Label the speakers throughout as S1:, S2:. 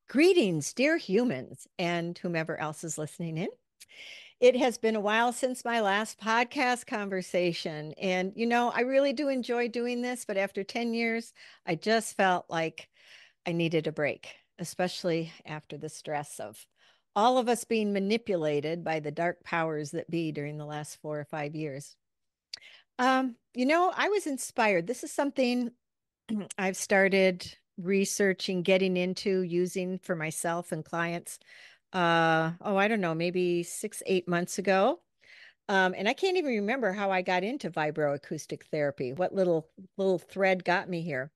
S1: Greetings, dear humans, and whomever else is listening in. It has been a while since my last podcast conversation. And, I really do enjoy doing this, but after 10 years, I just felt like I needed a break, especially after the stress of all of us being manipulated by the dark powers that be during the last 4 or 5 years. I was inspired. This is something I've started researching, getting into, using for myself and clients. I don't know, maybe 6, 8 months ago. And I can't even remember how I got into vibroacoustic therapy, what little thread got me here.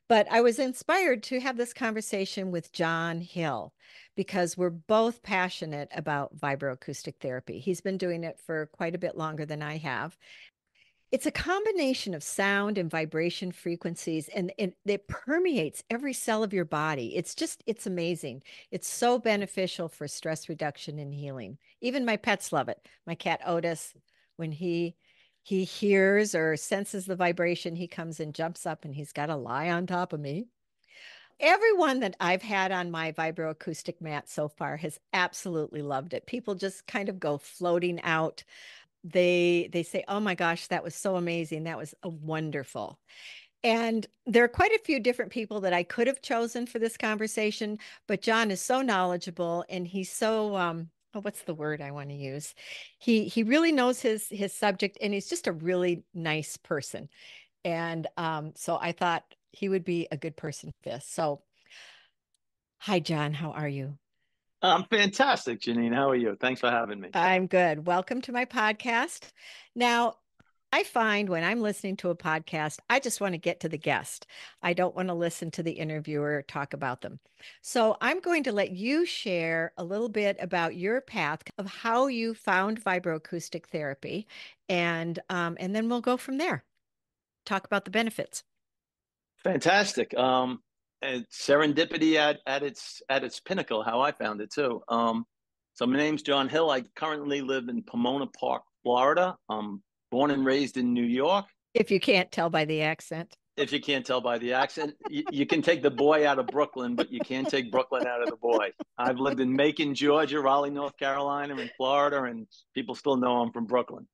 S1: But I was inspired to have this conversation with John Hill because we're both passionate about vibroacoustic therapy. He's been doing it for quite a bit longer than I have. It's a combination of sound and vibration frequencies, and it permeates every cell of your body. It's amazing. It's so beneficial for stress reduction and healing. Even my pets love it. My cat Otis, when he hears or senses the vibration, he comes and jumps up and he's got to lie on top of me. Everyone that I've had on my vibroacoustic mat so far has absolutely loved it. People just kind of go floating out. They say, "Oh my gosh, that was so amazing. That was wonderful." And there are quite a few different people that I could have chosen for this conversation, but John is so knowledgeable and he's so what's the word I want to use? He really knows his subject and he's just a really nice person. And so I thought he would be a good person for this. So, hi John, how are you?
S2: I'm fantastic, Janine. How are you? Thanks for having me.
S1: I'm good. Welcome to my podcast. Now, I find when I'm listening to a podcast, I just want to get to the guest. I don't want to listen to the interviewer talk about them. So I'm going to let you share a little bit about your path of how you found vibroacoustic therapy, and then we'll go from there. Talk about the benefits.
S2: Fantastic. And serendipity at its pinnacle. How I found it too. So my name's John Hill. I currently live in Pomona Park, Florida. I'm born and raised in New York.
S1: If you can't tell by the accent.
S2: If you can't tell by the accent, you can take the boy out of Brooklyn, but you can't take Brooklyn out of the boy. I've lived in Macon, Georgia, Raleigh, North Carolina, and Florida, and people still know I'm from Brooklyn.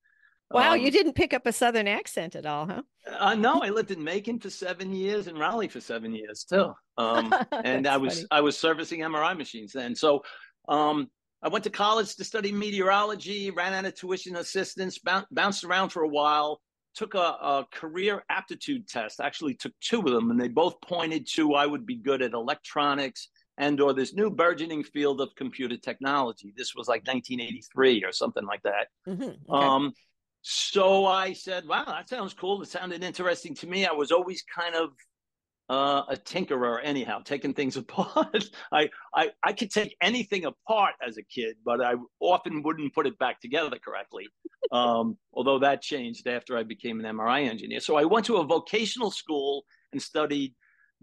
S1: Wow, you
S2: Um,
S1: didn't pick up a Southern accent at all, huh?
S2: no, I lived in Macon for 7 years and Raleigh for 7 years too. And I
S1: That's
S2: was
S1: funny.
S2: I was servicing MRI machines then. So um, I went to college to study meteorology, ran out of tuition assistance, bounced around for a while, took a career aptitude test. Actually, took two of them, and they both pointed to I would be good at electronics and or this new burgeoning field of computer technology. This was like 1983 or something like that.
S1: Okay.
S2: Um, so I said, wow, that sounds cool. It sounded interesting to me. I was always kind of a tinkerer anyhow, taking things apart. I could take anything apart as a kid, but I often wouldn't put it back together correctly. Although that changed after I became an MRI engineer. So I went to a vocational school and studied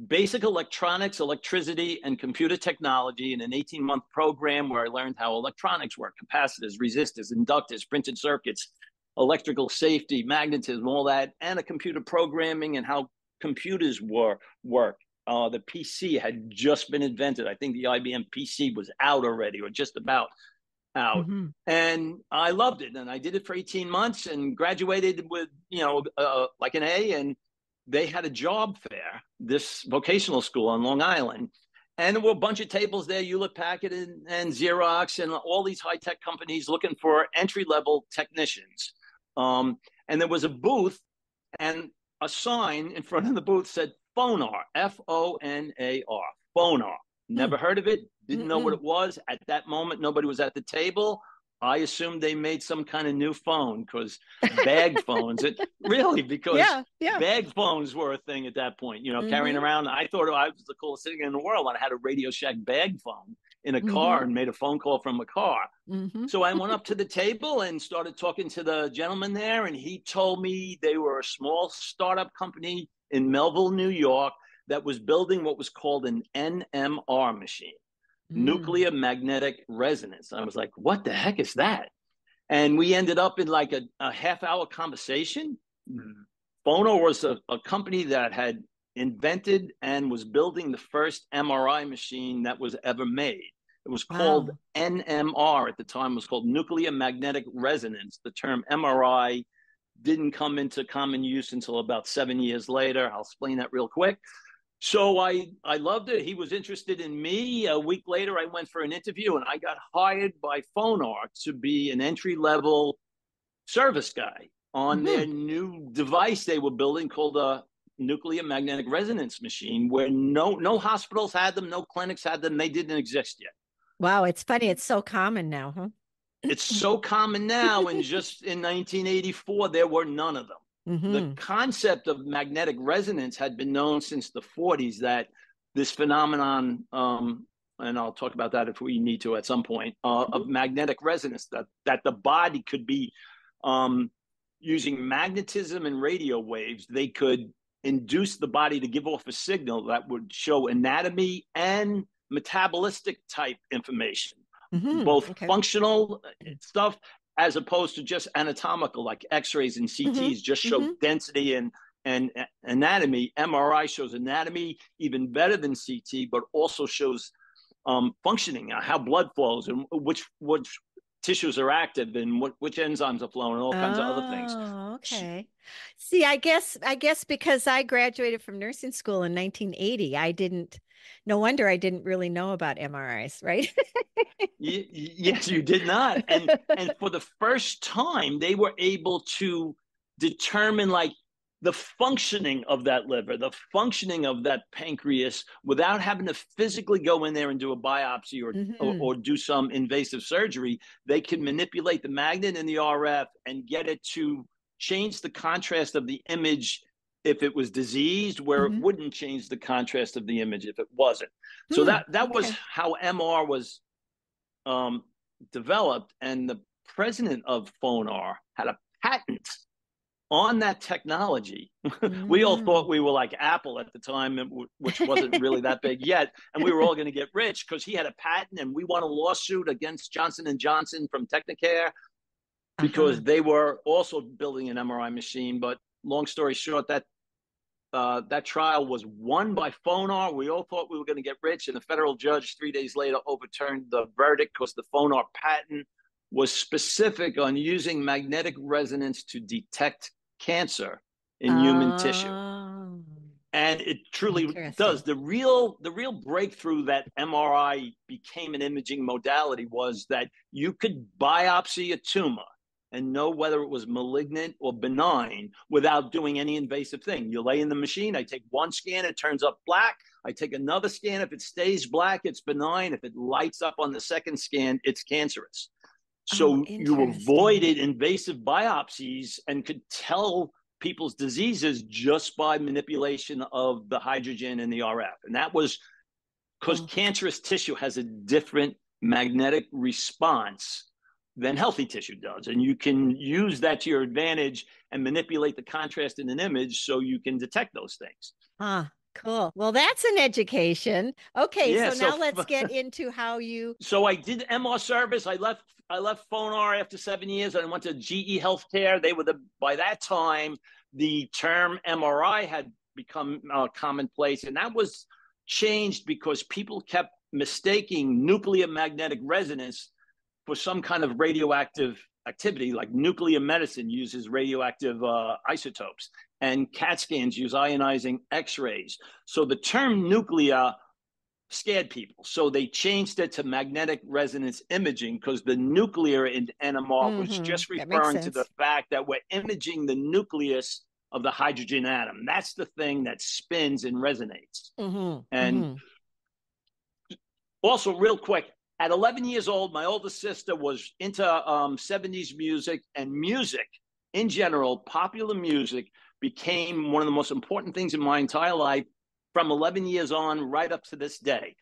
S2: basic electronics, electricity, and computer technology in an 18-month program where I learned how electronics work, capacitors, resistors, inductors, printed circuits, electrical safety, magnetism, all that, and a computer programming and how computers work. The PC had just been invented. I think the IBM PC was out already or just about out.
S1: Hmm.
S2: And I loved it. And I did it for 18 months and graduated with, like an A. And they had a job fair, this vocational school on Long Island. And there were a bunch of tables there, Hewlett Packard and Xerox and all these high tech companies looking for entry level technicians. And there was a booth and a sign in front of the booth said Phonar, Fonar, Phonar.
S1: Hmm.
S2: Never heard of it, didn't know what
S1: Mm-mm.
S2: it was. At that moment, nobody was at the table. I assumed they made some kind of new phone because bag phones, it really, because
S1: Yeah, yeah.
S2: bag phones were a thing at that point, carrying
S1: Hmm.
S2: around. I thought I was the coolest thing in the world. I had a Radio Shack bag phone in a car
S1: Hmm.
S2: and made a phone call from a car.
S1: Hmm.
S2: So I went up to the table and started talking to the gentleman there, and he told me they were a small startup company in Melville, New York, that was building what was called an NMR machine,
S1: Mm.
S2: nuclear magnetic resonance. I was like, what the heck is that? And we ended up in like a half-hour conversation. Phono was a company that had invented and was building the first MRI machine that was ever made. It was called
S1: Wow.
S2: NMR at the time. It was called nuclear magnetic resonance. The term MRI didn't come into common use until about 7 years later. I'll explain that real quick. So I loved it. He was interested in me. A week later, I went for an interview, and I got hired by Phonar to be an entry-level service guy on their new device they were building called a nuclear magnetic resonance machine, where no hospitals had them, no clinics had them. They didn't exist yet.
S1: Wow, it's funny. It's so common now, huh?
S2: It's so common now, and just in 1984, there were none of them. The
S1: Mm-hmm.
S2: concept of magnetic resonance had been known since the 40s, that this phenomenon, and I'll talk about that if we need to at some point, of magnetic resonance, that the body could be using magnetism and radio waves. They could induce the body to give off a signal that would show anatomy and metabolistic type information,
S1: Mm-hmm.
S2: both
S1: Okay.
S2: functional stuff as opposed to just anatomical, like x-rays and
S1: Mm-hmm.
S2: CTs just show
S1: Mm-hmm.
S2: density and anatomy. MRI shows anatomy even better than CT, but also shows functioning, how blood flows and which tissues are active and which enzymes are flowing and all kinds of other things.
S1: Oh, okay. See, I guess because I graduated from nursing school in 1980, no wonder I didn't really know about MRIs, right?
S2: Yes, you did not. And for the first time, they were able to determine like the functioning of that liver, the functioning of that pancreas, without having to physically go in there and do a biopsy
S1: Hmm.
S2: or do some invasive surgery. They can manipulate the magnet and the RF and get it to change the contrast of the image if it was diseased, where it
S1: Hmm.
S2: wouldn't change the contrast of the image if it wasn't. So
S1: Hmm.
S2: that was
S1: Okay.
S2: how MR was um, developed, and the president of Phonar had a patent on that technology. We all
S1: Mm.
S2: thought we were like Apple at the time, which wasn't really that big yet, and we were all going to get rich because he had a patent, and we won a lawsuit against Johnson and Johnson from Technicare
S1: Uh-huh.
S2: because they were also building an MRI machine. But long story short, that trial was won by Phonar. We all thought we were going to get rich, and the federal judge 3 days later overturned the verdict because the Phonar patent was specific on using magnetic resonance to detect cancer in human tissue.
S1: Oh,
S2: And it truly does.
S1: interesting.
S2: The real breakthrough that MRI became an imaging modality was that you could biopsy a tumor and know whether it was malignant or benign without doing any invasive thing. You lay in the machine, I take one scan, it turns up black. I take another scan. If it stays black, it's benign. If it lights up on the second scan, it's cancerous.
S1: Oh,
S2: So you
S1: interesting.
S2: avoided invasive biopsies and could tell people's diseases just by manipulation of the hydrogen and the RF. And that was because
S1: Oh,
S2: cancerous tissue has a different magnetic response than healthy tissue does. And you can use that to your advantage and manipulate the contrast in an image so you can detect those things.
S1: cool. Well, that's an education. Okay,
S2: Yeah,
S1: so
S2: so
S1: now let's get into how you.
S2: so I did MR service. I left Phonar after 7 years, and I went to GE Healthcare. They were by that time the term MRI had become commonplace, and that was changed because people kept mistaking nuclear magnetic resonance for some kind of radioactive activity. Like nuclear medicine uses radioactive isotopes, and CAT scans use ionizing X-rays. So the term nuclear scared people. So they changed it to magnetic resonance imaging because the nuclear in NMR was just
S1: That makes
S2: referring to the
S1: sense.
S2: fact that we're imaging the nucleus of the hydrogen atom. That's the thing that spins and resonates.
S1: Mm-hmm.
S2: And
S1: Mm-hmm.
S2: also, real quick, at 11 years old, my older sister was into 70s music, and music in general, popular music, became one of the most important things in my entire life from 11 years on right up to this day.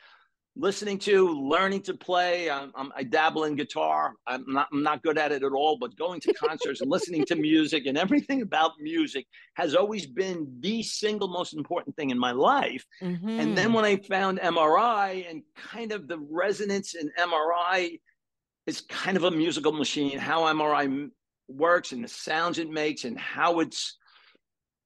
S2: Listening to, learning to play. I dabble in guitar. I'm not good at it at all, but going to concerts and listening to music and everything about music has always been the single most important thing in my life. And then
S1: Mm-hmm.
S2: when I found MRI and kind of the resonance in MRI is kind of a musical machine, how MRI works and the sounds it makes and how it's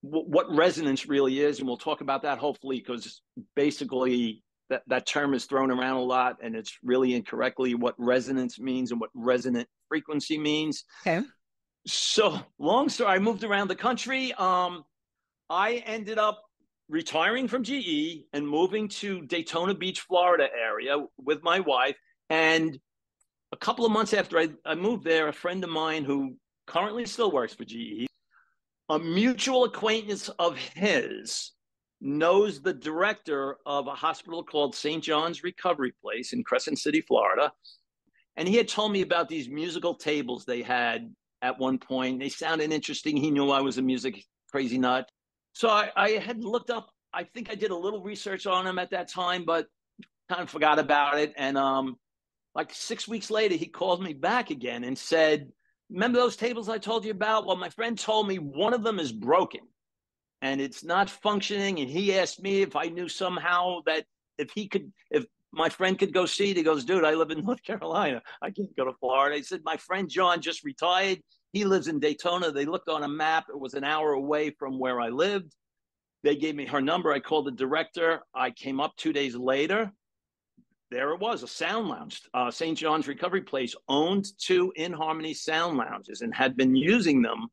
S2: what resonance really is, and we'll talk about that hopefully, because basically that term is thrown around a lot, and it's really incorrectly what resonance means and what resonant frequency means.
S1: Okay.
S2: So long story, I moved around the country. I ended up retiring from GE and moving to Daytona Beach, Florida area with my wife. And a couple of months after I moved there, a friend of mine who currently still works for GE, a mutual acquaintance of his, knows the director of a hospital called St. John's Recovery Place in Crescent City, Florida. And he had told me about these musical tables they had at one point. They sounded interesting. He knew I was a music crazy nut. So I had looked up, I think I did a little research on them at that time, but kind of forgot about it. And like 6 weeks later, he called me back again and said, remember those tables I told you about? Well, my friend told me one of them is broken and it's not functioning. And he asked me if I knew somehow that if my friend could go see it. He goes, dude, I live in North Carolina. I can't go to Florida. He said, my friend John just retired. He lives in Daytona. They looked on a map. It was an hour away from where I lived. They gave me her number. I called the director. I came up 2 days later. There it was, a sound lounge. St. John's Recovery Place owned 2 In Harmony sound lounges and had been using them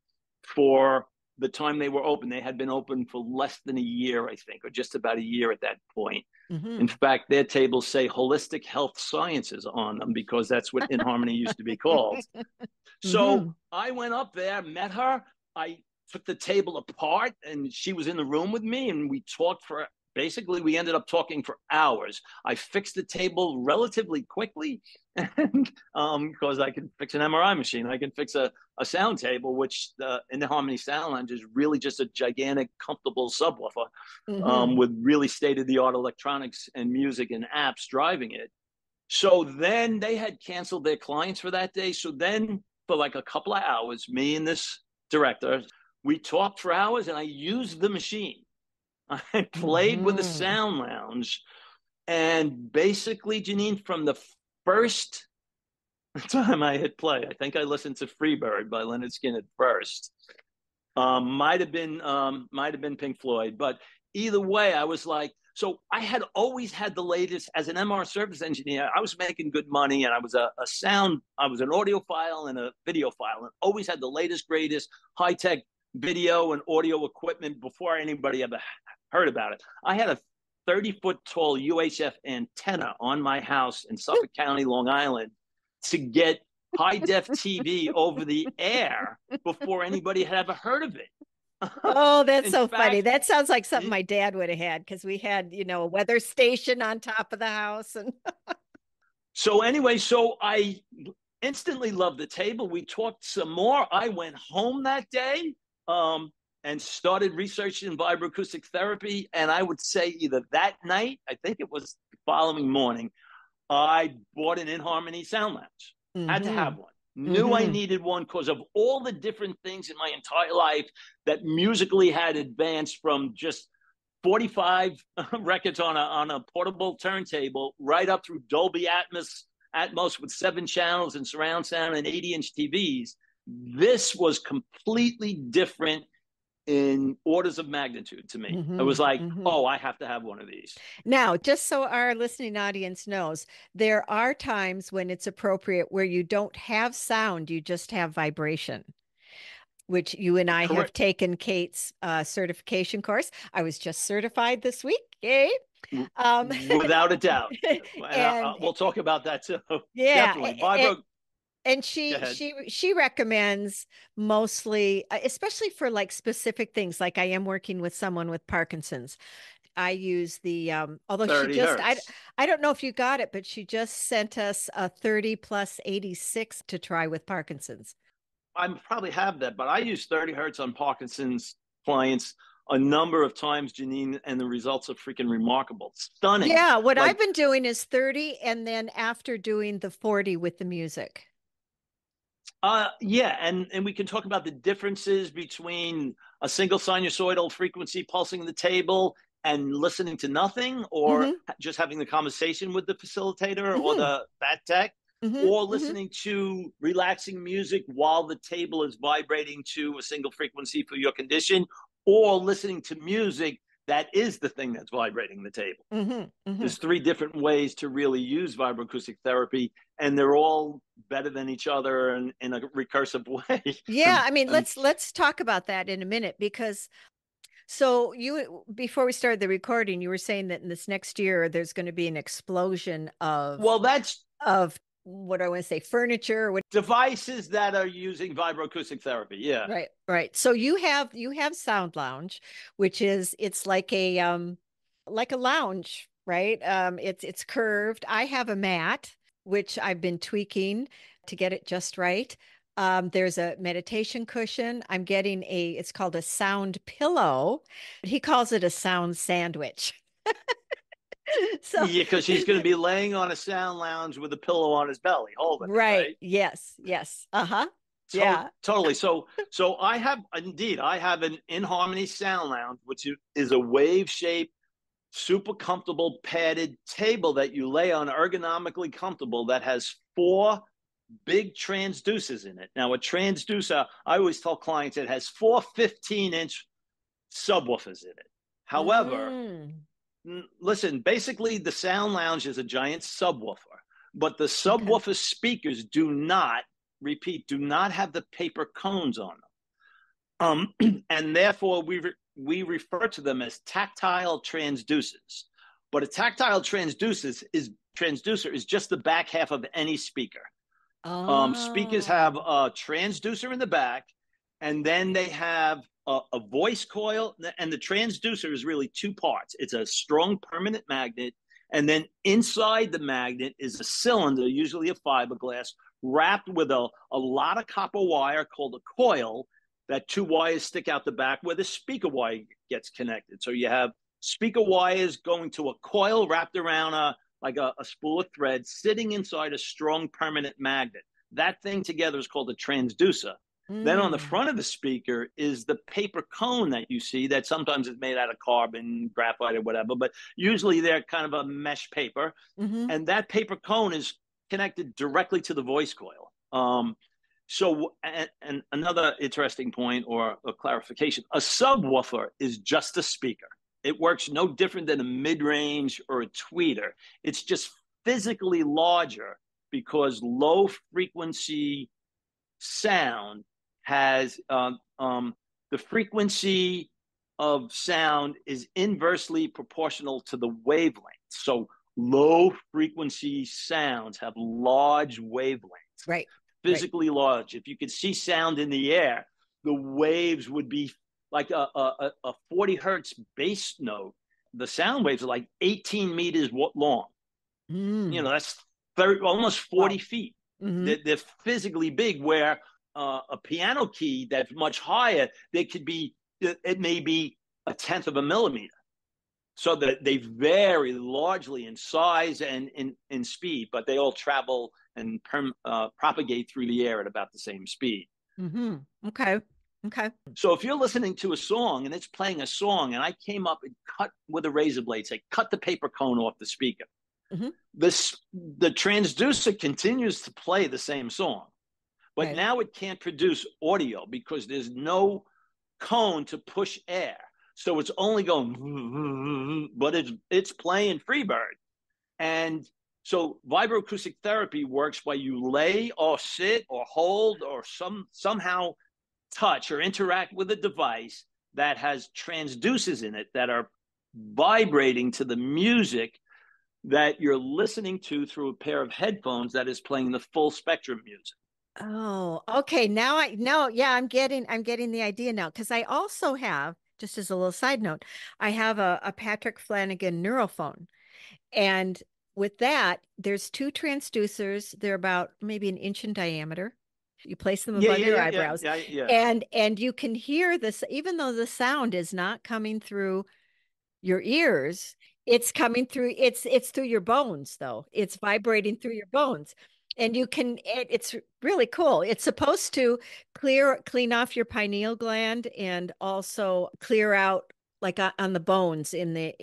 S2: for the time they were open. They had been open for less than a year, I think, or just about a year at that point. In fact, their tables say holistic health sciences on them because that's what In Harmony used to be called. So I went up there, met her. I took the table apart and she was in the room with me and we talked for, basically we ended up talking for hours. I fixed the table relatively quickly and because I can fix an MRI machine. I can fix a sound table, which in the Harmony Sound Lounge is really just a gigantic, comfortable subwoofer with really state-of-the-art electronics and music and apps driving it. So then they had canceled their clients for that day. So then for like a couple of hours, me and this director, we talked for hours and I used the machine. I played with the sound lounge. And basically, Janine, from the first time I hit play, I think I listened to Freebird by Leonard Skinner first. Might have been Pink Floyd, but either way, I was like, so I had always had the latest as an MR service engineer. I was making good money and I was I was an audiophile and a videophile and always had the latest, greatest high-tech video and audio equipment before anybody ever heard about it. I had a 30-foot tall UHF antenna on my house in Suffolk County, Long Island, to get high-def TV over the air before anybody had ever heard of it.
S1: Oh, that's so funny. That sounds like something my dad would have had because we had, a weather station on top of the house. And
S2: so anyway, so I instantly loved the table. We talked some more. I went home that day and started researching VibroAcoustic Therapy. And I would say either that night, I think it was the following morning, I bought an In Harmony sound lounge. Had to have one. Knew I needed one because of all the different things in my entire life that musically had advanced from just 45 records on a portable turntable right up through Dolby Atmos with 7 channels and surround sound and 80-inch TVs. This was completely different in orders of magnitude to me. It was like, oh, I have to have one of these.
S1: Now, just so our listening audience knows, there are times when it's appropriate where you don't have sound, you just have vibration, which you and I have taken Kate's certification course. I was just certified this week. Yay.
S2: Without a doubt. And we'll talk about that too.
S1: Yeah.
S2: Definitely.
S1: And she recommends mostly, especially for like specific things, like I am working with someone with Parkinson's. I use the although she just I don't know if you got it, but she just sent us a 30 plus 86 to try with Parkinson's.
S2: I probably have that, but I use 30 hertz on Parkinson's clients a number of times, Janine, and the results are freaking remarkable. Stunning.
S1: Yeah, what I've been doing is 30 and then after doing the 40 with the music.
S2: Yeah, and we can talk about the differences between a single sinusoidal frequency pulsing the table and listening to nothing, or just having the conversation with the facilitator or that tech, or listening to relaxing music while the table is vibrating to a single frequency for your condition, or listening to music that is the thing that's vibrating the table. There's 3 different ways to really use vibroacoustic therapy, and they're all better than each other in a recursive way.
S1: Yeah, I mean, let's talk about that in a minute, because so before we started the recording, you were saying that in this next year there's going to be an explosion
S2: well, that's
S1: of what I want to say, furniture,
S2: devices that are using vibroacoustic therapy. Yeah.
S1: Right. So you have Sound Lounge, which is, it's like a lounge, right? It's curved. I have a mat which I've been tweaking to get it just right. There's a meditation cushion. I'm getting it's called a sound pillow. He calls it a sound sandwich. So
S2: yeah, because he's going to be laying on a sound lounge with a pillow on his belly, holding it, right?
S1: Yes. Uh-huh. Yeah.
S2: Totally. So I have an In Harmony sound lounge, which is a wave shaped, super comfortable padded table that you lay on, ergonomically comfortable, that has 4 big transducers in it. Now, a transducer, I always tell clients, it has 4 15-inch subwoofers in it. However, listen, basically the sound lounge is a giant subwoofer, but the subwoofer speakers do not have the paper cones on them. And therefore we refer to them as tactile transducers. But a tactile transducer is just the back half of any speaker. Speakers have a transducer in the back, and then they have a voice coil, and the transducer is really 2 parts. It's a strong permanent magnet, and then inside the magnet is a cylinder, usually a fiberglass, wrapped with a lot of copper wire called a coil, that 2 wires stick out the back where the speaker wire gets connected. So you have speaker wires going to a coil wrapped around a spool of thread sitting inside a strong permanent magnet. That thing together is called a transducer. Then on the front of the speaker is the paper cone that you see, that sometimes is made out of carbon, graphite, or whatever, but usually they're kind of a mesh paper. And that paper cone is connected directly to the voice coil. And another interesting point or a clarification, a subwoofer is just a speaker. It works no different than a mid-range or a tweeter. It's just physically larger because low frequency sound has the frequency of sound is inversely proportional to the wavelength. So low frequency sounds have large wavelengths, physically large. If you could see sound in the air, the waves would be like a 40 hertz bass note. The sound waves are like 18 meters long. That's almost 40 feet. They're physically big, where a piano key that's much higher, it may be 1/10 of a millimeter. So that they vary largely in size and in speed, but they all travel and propagate through the air at about the same speed.
S1: Okay.
S2: So if you're listening to a song and it's playing a song, and I came up and cut with a razor blade, say, cut the paper cone off the speaker, the transducer continues to play the same song, but now it can't produce audio because there's no cone to push air. So it's only going, but it's playing Freebird. And so vibroacoustic therapy works by you lay or sit or hold or somehow touch or interact with a device that has transducers in it that are vibrating to the music that you're listening to through a pair of headphones that is playing the full spectrum music.
S1: Oh, okay. Yeah, I'm getting the idea now, because I also have, just as a little side note, I have a Patrick Flanagan neurophone. And with that, there's 2 transducers. They're about maybe 1 inch in diameter. You place them above your eyebrows. And you can hear this, even though the sound is not coming through your ears, it's coming through, it's through your bones, though. It's vibrating through your bones. And it's really cool. It's supposed to clean off your pineal gland and also clear out, like on the bones I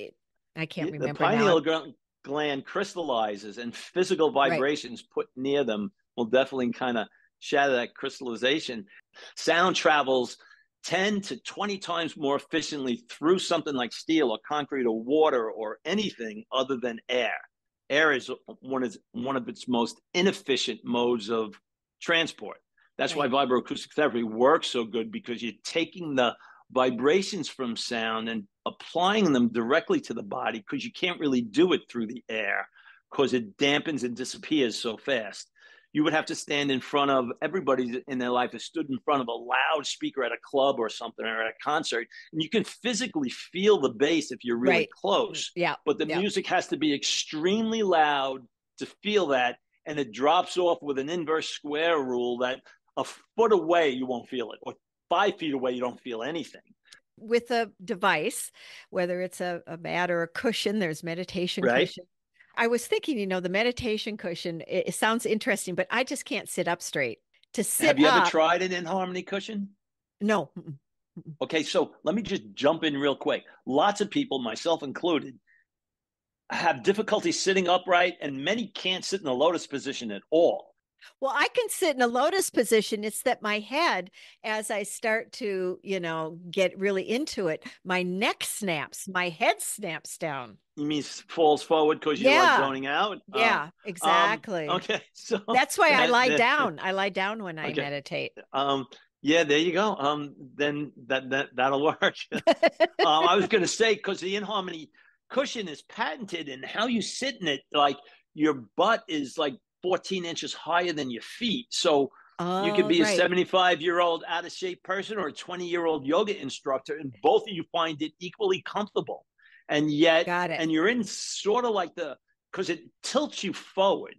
S1: can't remember.
S2: The pineal gland crystallizes, and physical vibrations put near them will definitely kind of shatter that crystallization. Sound travels 10 to 20 times more efficiently through something like steel or concrete or water or anything other than air. Air is one of its most inefficient modes of transport. That's why vibroacoustic therapy works so good, because you're taking the vibrations from sound and applying them directly to the body, because you can't really do it through the air because it dampens and disappears so fast. You would have to stand in front of everybody in their life has stood in front of a loudspeaker at a club or something, or at a concert, and you can physically feel the bass if you're really close.
S1: Yeah.
S2: But the music has to be extremely loud to feel that, and it drops off with an inverse square rule that a foot away you won't feel it, or 5 feet away you don't feel anything.
S1: With a device, whether it's a mat or a cushion, there's meditation cushion. I was thinking, the meditation cushion, it sounds interesting, but I just can't sit up straight. To sit
S2: Have you ever tried an in-harmony cushion?
S1: No.
S2: Okay, so let me just jump in real quick. Lots of people, myself included, have difficulty sitting upright, and many can't sit in the lotus position at all.
S1: Well, I can sit in a lotus position. It's that my head, as I start to, get really into it, my neck snaps, my head snaps down.
S2: You mean falls forward because you're like zoning out?
S1: Yeah, exactly.
S2: Okay, so
S1: that's why I lie down. I lie down when I meditate.
S2: Yeah, there you go. Then that'll work. I was going to say, because the in-harmony cushion is patented, and how you sit in it, like your butt is like 14 inches higher than your feet. So you could be a 75-year-old out of shape person or a 20-year-old yoga instructor, and both of you find it equally comfortable. And yet, and you're in sort of like because it tilts you forward.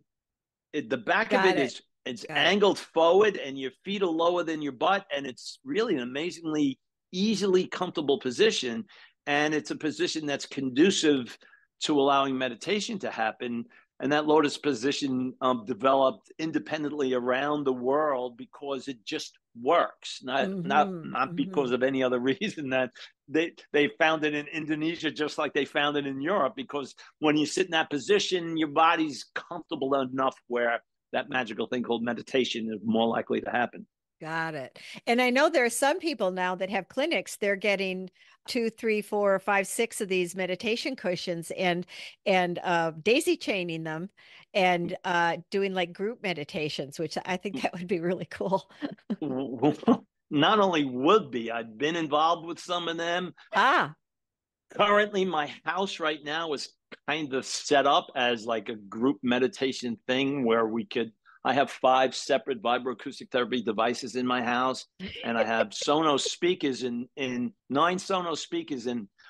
S2: The back of it is it's angled forward, and your feet are lower than your butt, and it's really an amazingly easily comfortable position. And it's a position that's conducive to allowing meditation to happen. And that lotus position developed independently around the world because it just works, not because of any other reason. That they found it in Indonesia just like they found it in Europe, because when you sit in that position, your body's comfortable enough where that magical thing called meditation is more likely to happen.
S1: Got it. And I know there are some people now that have clinics, they're getting 2, 3, 4, 5, 6 of these meditation cushions and daisy chaining them and doing like group meditations, which I think that would be really cool.
S2: Not only would be, I've been involved with some of them. Currently, my house right now is kind of set up as like a group meditation thing where I have 5 separate vibroacoustic therapy devices in my house, and I have Sonos speakers in 9 Sonos speakers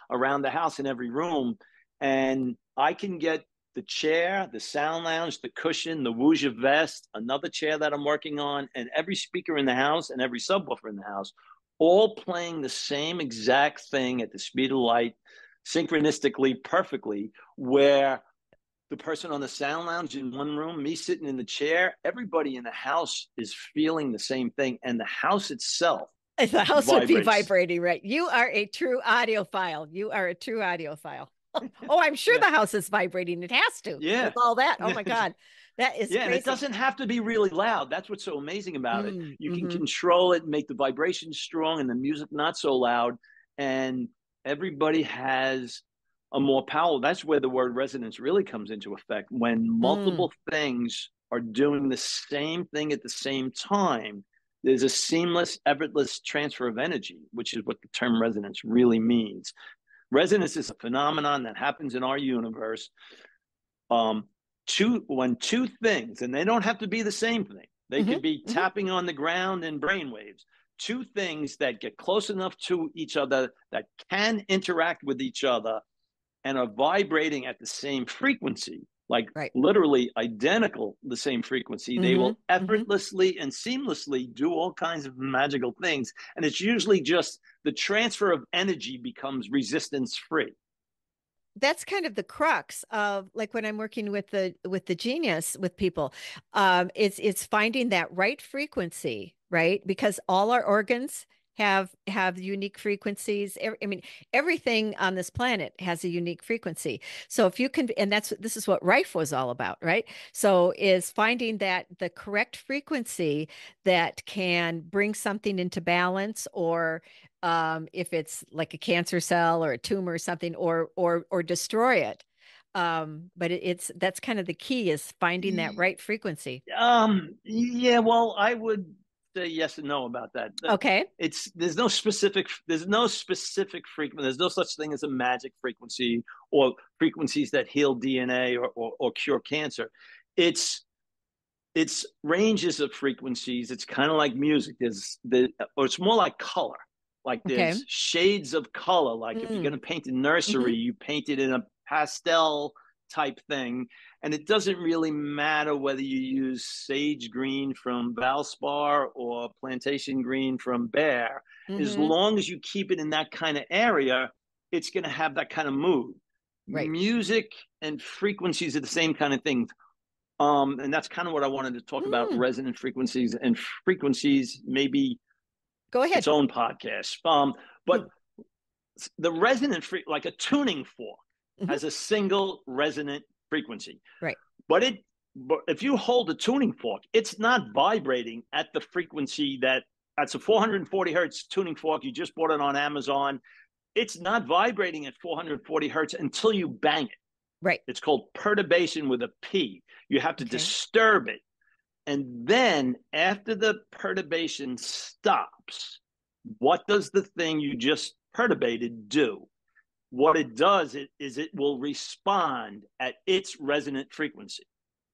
S2: around the house in every room. And I can get the chair, the sound lounge, the cushion, the Wuja vest, another chair that I'm working on, and every speaker in the house and every subwoofer in the house, all playing the same exact thing at the speed of light, synchronistically, perfectly, where the person on the sound lounge in one room, me sitting in the chair, everybody in the house is feeling the same thing. And the house itself,
S1: the house would be vibrating, right? You are a true audiophile. You are a true audiophile. Oh, I'm sure the house is vibrating. It has to.
S2: Yeah.
S1: With all that. Oh my God. That is crazy.
S2: And it doesn't have to be really loud. That's what's so amazing about it. You can control it, make the vibration strong and the music not so loud. And everybody has a more powerful. That's where the word resonance really comes into effect. When multiple things are doing the same thing at the same time, there's a seamless, effortless transfer of energy, which is what the term resonance really means. Resonance is a phenomenon that happens in our universe. When two things, and they don't have to be the same thing, they could be tapping on the ground in brainwaves. 2 things that get close enough to each other that can interact with each other and are vibrating at the same frequency, like literally identical, the same frequency, they will effortlessly and seamlessly do all kinds of magical things. And it's usually just the transfer of energy becomes resistance free.
S1: That's kind of the crux of, like, when I'm working with the genius with people, it's finding that right frequency, right? Because all our organs have unique frequencies. I mean, everything on this planet has a unique frequency. So if you can, and this is what Rife was all about, right? So is finding that the correct frequency that can bring something into balance or if it's like a cancer cell or a tumor or something, or destroy it. But it's that's kind of the key, is finding that right frequency.
S2: Yeah, well, I would say yes and no about that.
S1: Okay.
S2: There's no specific frequency. There's no such thing as a magic frequency or frequencies that heal DNA or cure cancer. It's ranges of frequencies. It's kind of like music. Or it's more like color. Like
S1: Okay.
S2: there's shades of color. Like if you're going to paint a nursery, you paint it in a pastel type thing. And it doesn't really matter whether you use sage green from Valspar or plantation green from Bear. As long as you keep it in that kind of area, it's going to have that kind of mood.
S1: Right.
S2: Music and frequencies are the same kind of thing. And that's kind of what I wanted to talk about, resonant frequencies, and frequencies, maybe
S1: Go ahead.
S2: its own podcast. But the resonant like a tuning fork has a single resonant frequency.
S1: Right.
S2: But if you hold a tuning fork, it's not vibrating at the frequency that's a 440 hertz tuning fork. You just bought it on Amazon. It's not vibrating at 440 hertz until you bang it.
S1: Right.
S2: It's called perturbation with a P. You have to disturb it. And then after the perturbation stops, what does the thing you just perturbated do? What it does is it will respond at its resonant frequency.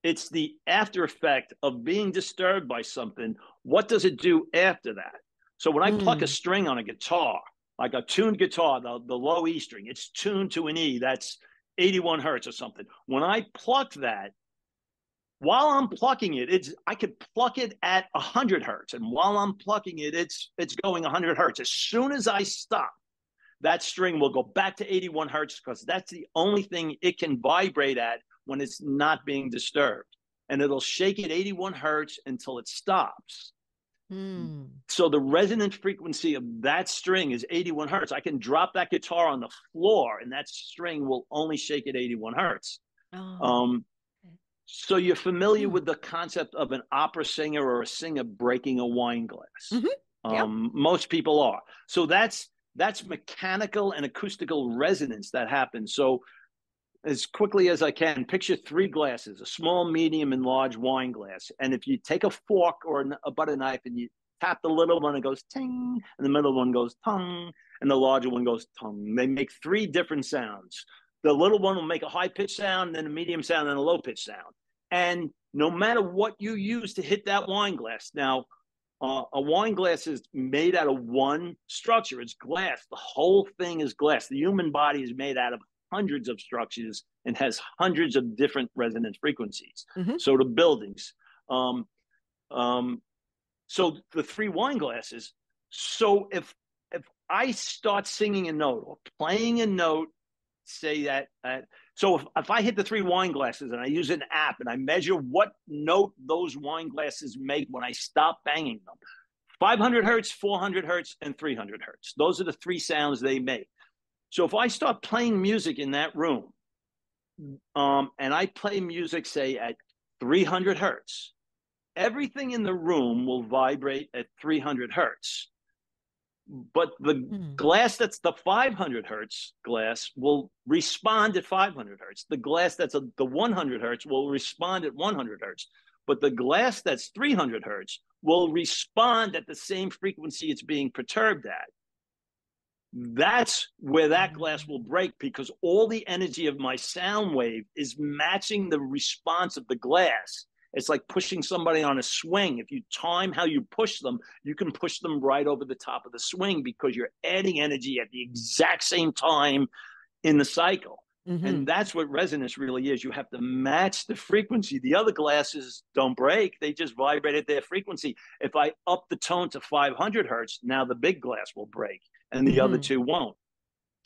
S2: It's the after effect of being disturbed by something. What does it do after that? So when I pluck a string on a guitar, like a tuned guitar, the low E string, it's tuned to an E that's 81 hertz or something. When I pluck that, while I'm plucking it, I could pluck it at 100 hertz. And while I'm plucking it, it's going 100 hertz. As soon as I stop, that string will go back to 81 hertz, because that's the only thing it can vibrate at when it's not being disturbed. And it'll shake at 81 hertz until it stops. So the resonant frequency of that string is 81 hertz. I can drop that guitar on the floor and that string will only shake at 81 hertz. So you're familiar with the concept of an opera singer or a singer breaking a wine glass. Most people are. So that's mechanical and acoustical resonance that happens. So as quickly as I can, picture three glasses, a small, medium, and large wine glass. And if you take a fork or a butter knife and you tap the little one, it goes ting, and the middle one goes tung, and the larger one goes tung. They make three different sounds. The little one will make a high-pitched sound, then a medium sound, and a low-pitched sound. And no matter what you use to hit that wine glass, now, a wine glass is made out of one structure. It's glass. The whole thing is glass. The human body is made out of hundreds of structures and has hundreds of different resonant frequencies. So the buildings. So the three wine glasses. So if I start singing a note or playing a note, say that. So if I hit the three wine glasses and I use an app and I measure what note those wine glasses make when I stop banging them, 500 hertz, 400 hertz, and 300 hertz. Those are the three sounds they make. So if I start playing music in that room, and I play music, say, at 300 hertz, everything in the room will vibrate at 300 hertz. But the glass that's the 500 hertz glass will respond at 500 hertz. The glass that's the 100 hertz will respond at 100 hertz. But the glass that's 300 hertz will respond at the same frequency it's being perturbed at. That's where that glass will break, because all the energy of my sound wave is matching the response of the glass. It's like pushing somebody on a swing. If you time how you push them, you can push them right over the top of the swing, because you're adding energy at the exact same time in the cycle. And that's what resonance really is. You have to match the frequency. The other glasses don't break. They just vibrate at their frequency. If I up the tone to 500 hertz, now the big glass will break and the other two won't.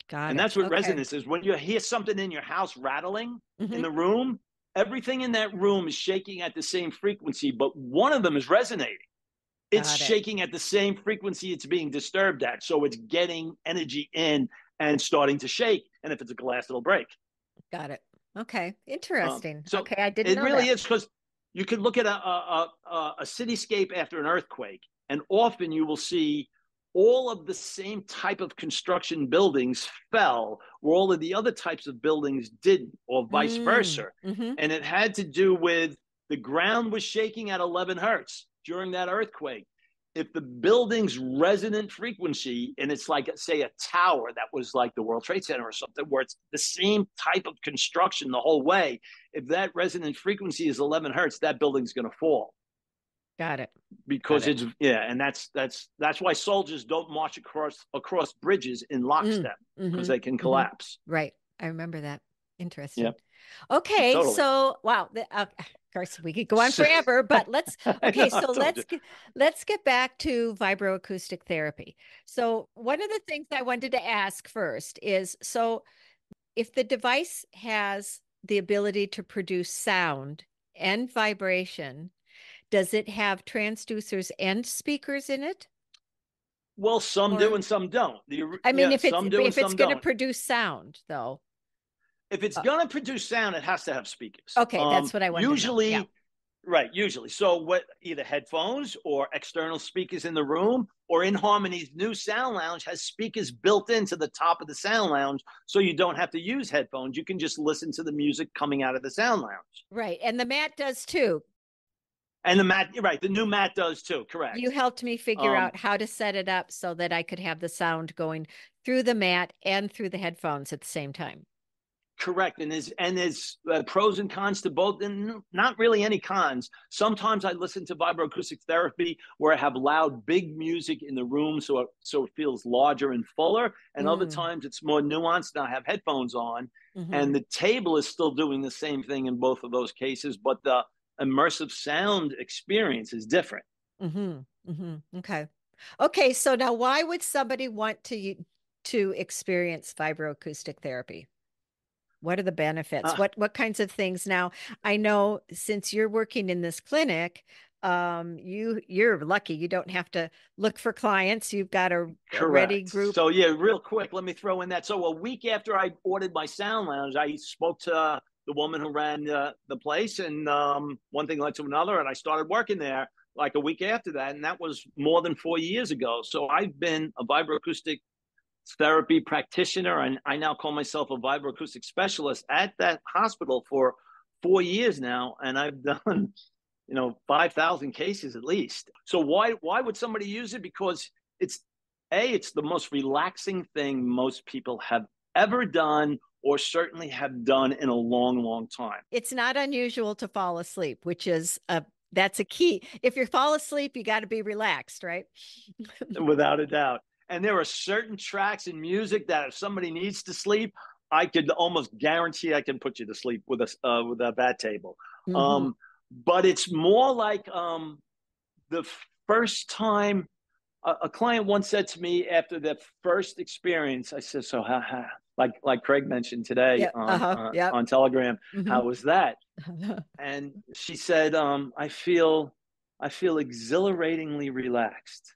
S1: Got
S2: and
S1: it.
S2: that's what
S1: Okay.
S2: resonance is. When you hear something in your house rattling in the room, everything in that room is shaking at the same frequency, but one of them is resonating. It's shaking at the same frequency it's being disturbed at. So it's getting energy in and starting to shake. And if it's a glass, it'll break.
S1: Got it. Okay. Interesting.
S2: So
S1: okay. I didn't
S2: it
S1: know
S2: really
S1: that.
S2: is, because you could look at a cityscape after an earthquake, and often you will see all of the same type of construction buildings fell where all of the other types of buildings didn't, or vice versa.
S1: Mm-hmm.
S2: And it had to do with the ground was shaking at 11 hertz during that earthquake. If the building's resonant frequency, and it's like, say, a tower that was like the World Trade Center or something, where it's the same type of construction the whole way, if that resonant frequency is 11 hertz, that building's going to fall.
S1: Got it.
S2: Because it's, yeah, and that's why soldiers don't march across bridges in lockstep, because they can collapse.
S1: Right. I remember that. Interesting.
S2: Yep.
S1: Okay,
S2: Totally.
S1: so wow, of course we could go on forever, but let's okay, so let's get back to vibroacoustic therapy. So one of the things I wanted to ask first is, so if the device has the ability to produce sound and vibration, does it have transducers and speakers in it?
S2: Well, some do and some don't.
S1: I mean, if
S2: some do and some
S1: it's going to
S2: don't.
S1: produce sound, though.
S2: If it's going to produce sound, it has to have speakers.
S1: Okay, that's what I wanted
S2: usually,
S1: to know. Yeah.
S2: Right, usually. So what, either headphones or external speakers in the room, or in Harmony's new sound lounge has speakers built into the top of the sound lounge, so you don't have to use headphones. You can just listen to the music coming out of the sound lounge.
S1: Right, and the mat does too.
S2: And the mat, right, the new mat does too, correct.
S1: You helped me figure out how to set it up so that I could have the sound going through the mat and through the headphones at the same time.
S2: Correct. And there's pros and cons to both, and not really any cons. Sometimes I listen to vibroacoustic therapy where I have loud, big music in the room, so it feels larger and fuller. And other times it's more nuanced, and I have headphones on, and the table is still doing the same thing in both of those cases, but the immersive sound experience is different.
S1: Okay. Okay. So now, why would somebody want to experience vibroacoustic therapy? What are the benefits? What kinds of things? Now, I know since you're working in this clinic, you're lucky. You don't have to look for clients. You've got a ready group.
S2: So yeah, real quick, let me throw in that. So a week after I ordered my sound lounge, I spoke to the woman who ran the place, and one thing led to another, and I started working there like a week after that, and that was more than 4 years ago. So I've been a vibroacoustic therapy practitioner, and I now call myself a vibroacoustic specialist at that hospital for 4 years now, and I've done 5,000 cases at least. So why would somebody use it? Because it's the most relaxing thing most people have ever done, or certainly have done in a long, long time.
S1: It's not unusual to fall asleep, which is that's a key. If you fall asleep, you got to be relaxed, right?
S2: Without a doubt. And there are certain tracks in music that if somebody needs to sleep, I could almost guarantee I can put you to sleep with a bat table. But it's more like the first time a client once said to me after their first experience, I said, so like Craig mentioned today on Telegram, how was that? And she said, I feel exhilaratingly relaxed.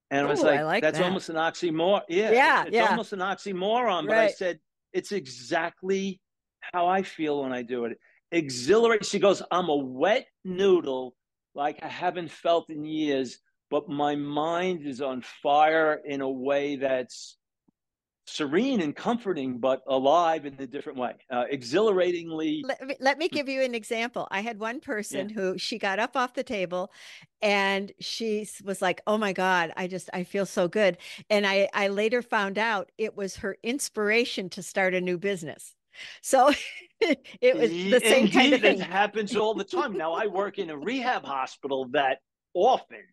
S2: And I was like that's that. Almost an oxymoron. It's almost an oxymoron. Right. But I said, it's exactly how I feel when I do it. Exhilarate. She goes, I'm a wet noodle like I haven't felt in years, but my mind is on fire in a way that's serene and comforting, but alive in a different way. Exhilaratingly.
S1: Let me give you an example. I had one person who, she got up off the table and she was like, oh my God, I feel so good. And I later found out it was her inspiration to start a new business. So it was the same kind of thing.
S2: It happens all the time. Now I work in a rehab hospital that often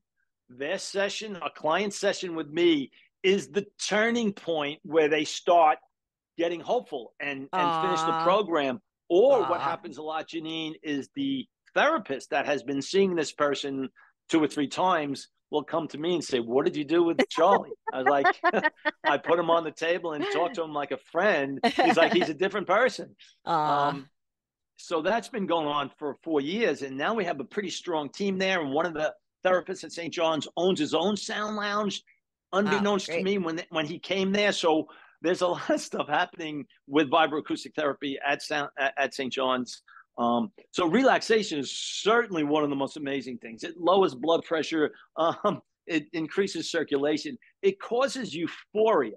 S2: a client session with me is the turning point where they start getting hopeful and finish the program. Or what happens a lot, Janine, is the therapist that has been seeing this person 2 or 3 times will come to me and say, what did you do with Charlie? I was like, I put him on the table and talked to him like a friend. He's like, he's a different person. So that's been going on for 4 years. And now we have a pretty strong team there. And one of the therapists at St. John's owns his own sound lounge, unbeknownst to me when he came there. So there's a lot of stuff happening with vibroacoustic therapy at St. John's. So relaxation is certainly one of the most amazing things. It lowers blood pressure. it increases circulation. It causes euphoria.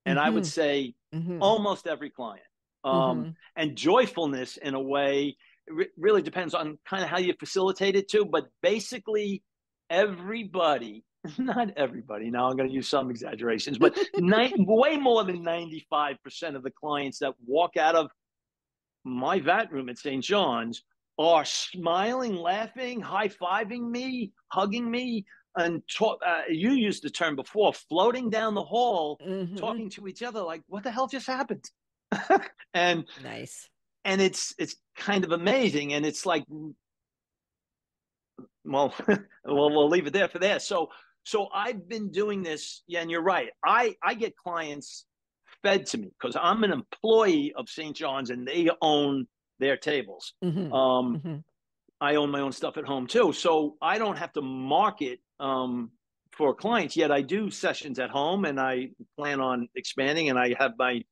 S2: And I would
S1: Mm-hmm.
S2: say
S1: Mm-hmm.
S2: almost every client.
S1: Mm-hmm.
S2: And joyfulness, in a way, really depends on kind of how you facilitate it too. But basically, everybody, not everybody, now I'm going to use some exaggerations, but way more than 95% of the clients that walk out of my vat room at St. John's are smiling, laughing, high-fiving me, hugging me, and you used the term before, floating down the hall,
S1: Mm-hmm.
S2: talking to each other like, what the hell just happened? and
S1: Nice.
S2: and it's kind of amazing. And it's like, well, we'll leave it there for there. So I've been doing this. Yeah, and you're right. I get clients fed to me because I'm an employee of St. John's and they own their tables.
S1: Mm-hmm.
S2: Um,
S1: Mm-hmm.
S2: I own my own stuff at home too, so I don't have to market for clients. Yet I do sessions at home, and I plan on expanding. And I have my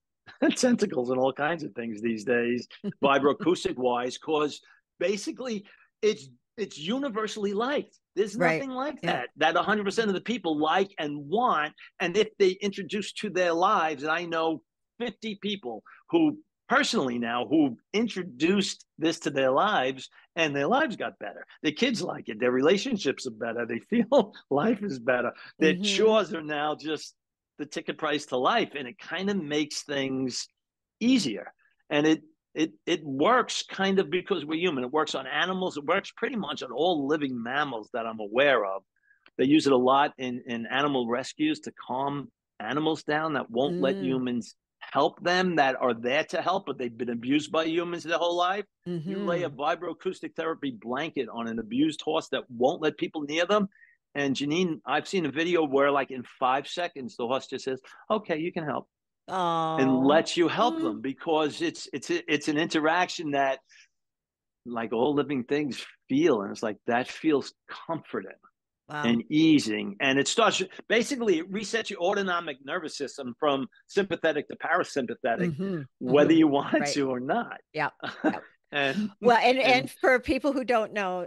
S2: tentacles and all kinds of things these days, vibroacoustic wise, because basically it's universally liked. There's
S1: Right.
S2: nothing like
S1: Yeah.
S2: that 100% of the people like and want. And if they introduce to their lives, and I know 50 people who personally now who introduced this to their lives, and their lives got better. Their kids like it. Their relationships are better. They feel life is better. Their
S1: Mm-hmm.
S2: chores are now just the ticket price to life, and it kind of makes things easier. And it works kind of because we're human. It works on animals. It works pretty much on all living mammals that I'm aware of. They use it a lot in animal rescues to calm animals down that won't let
S1: Mm.
S2: humans help them, that are there to help, but they've been abused by humans their whole life. You lay a
S1: Mm-hmm.
S2: vibroacoustic therapy blanket on an abused horse that won't let people near them. And Janine, I've seen a video where, like, in 5 seconds, the horse just says, "Okay, you can help," and
S1: Oh.
S2: lets you help
S1: Mm.
S2: them because it's an interaction that, like, all living things feel, and it's like that feels comforting
S1: Wow.
S2: and easing. And it starts basically, it resets your autonomic nervous system from sympathetic to parasympathetic,
S1: Mm-hmm.
S2: whether
S1: Mm-hmm.
S2: you want
S1: Right.
S2: to or not.
S1: Yeah. Yeah.
S2: and
S1: Well, and
S2: and
S1: for people who don't know,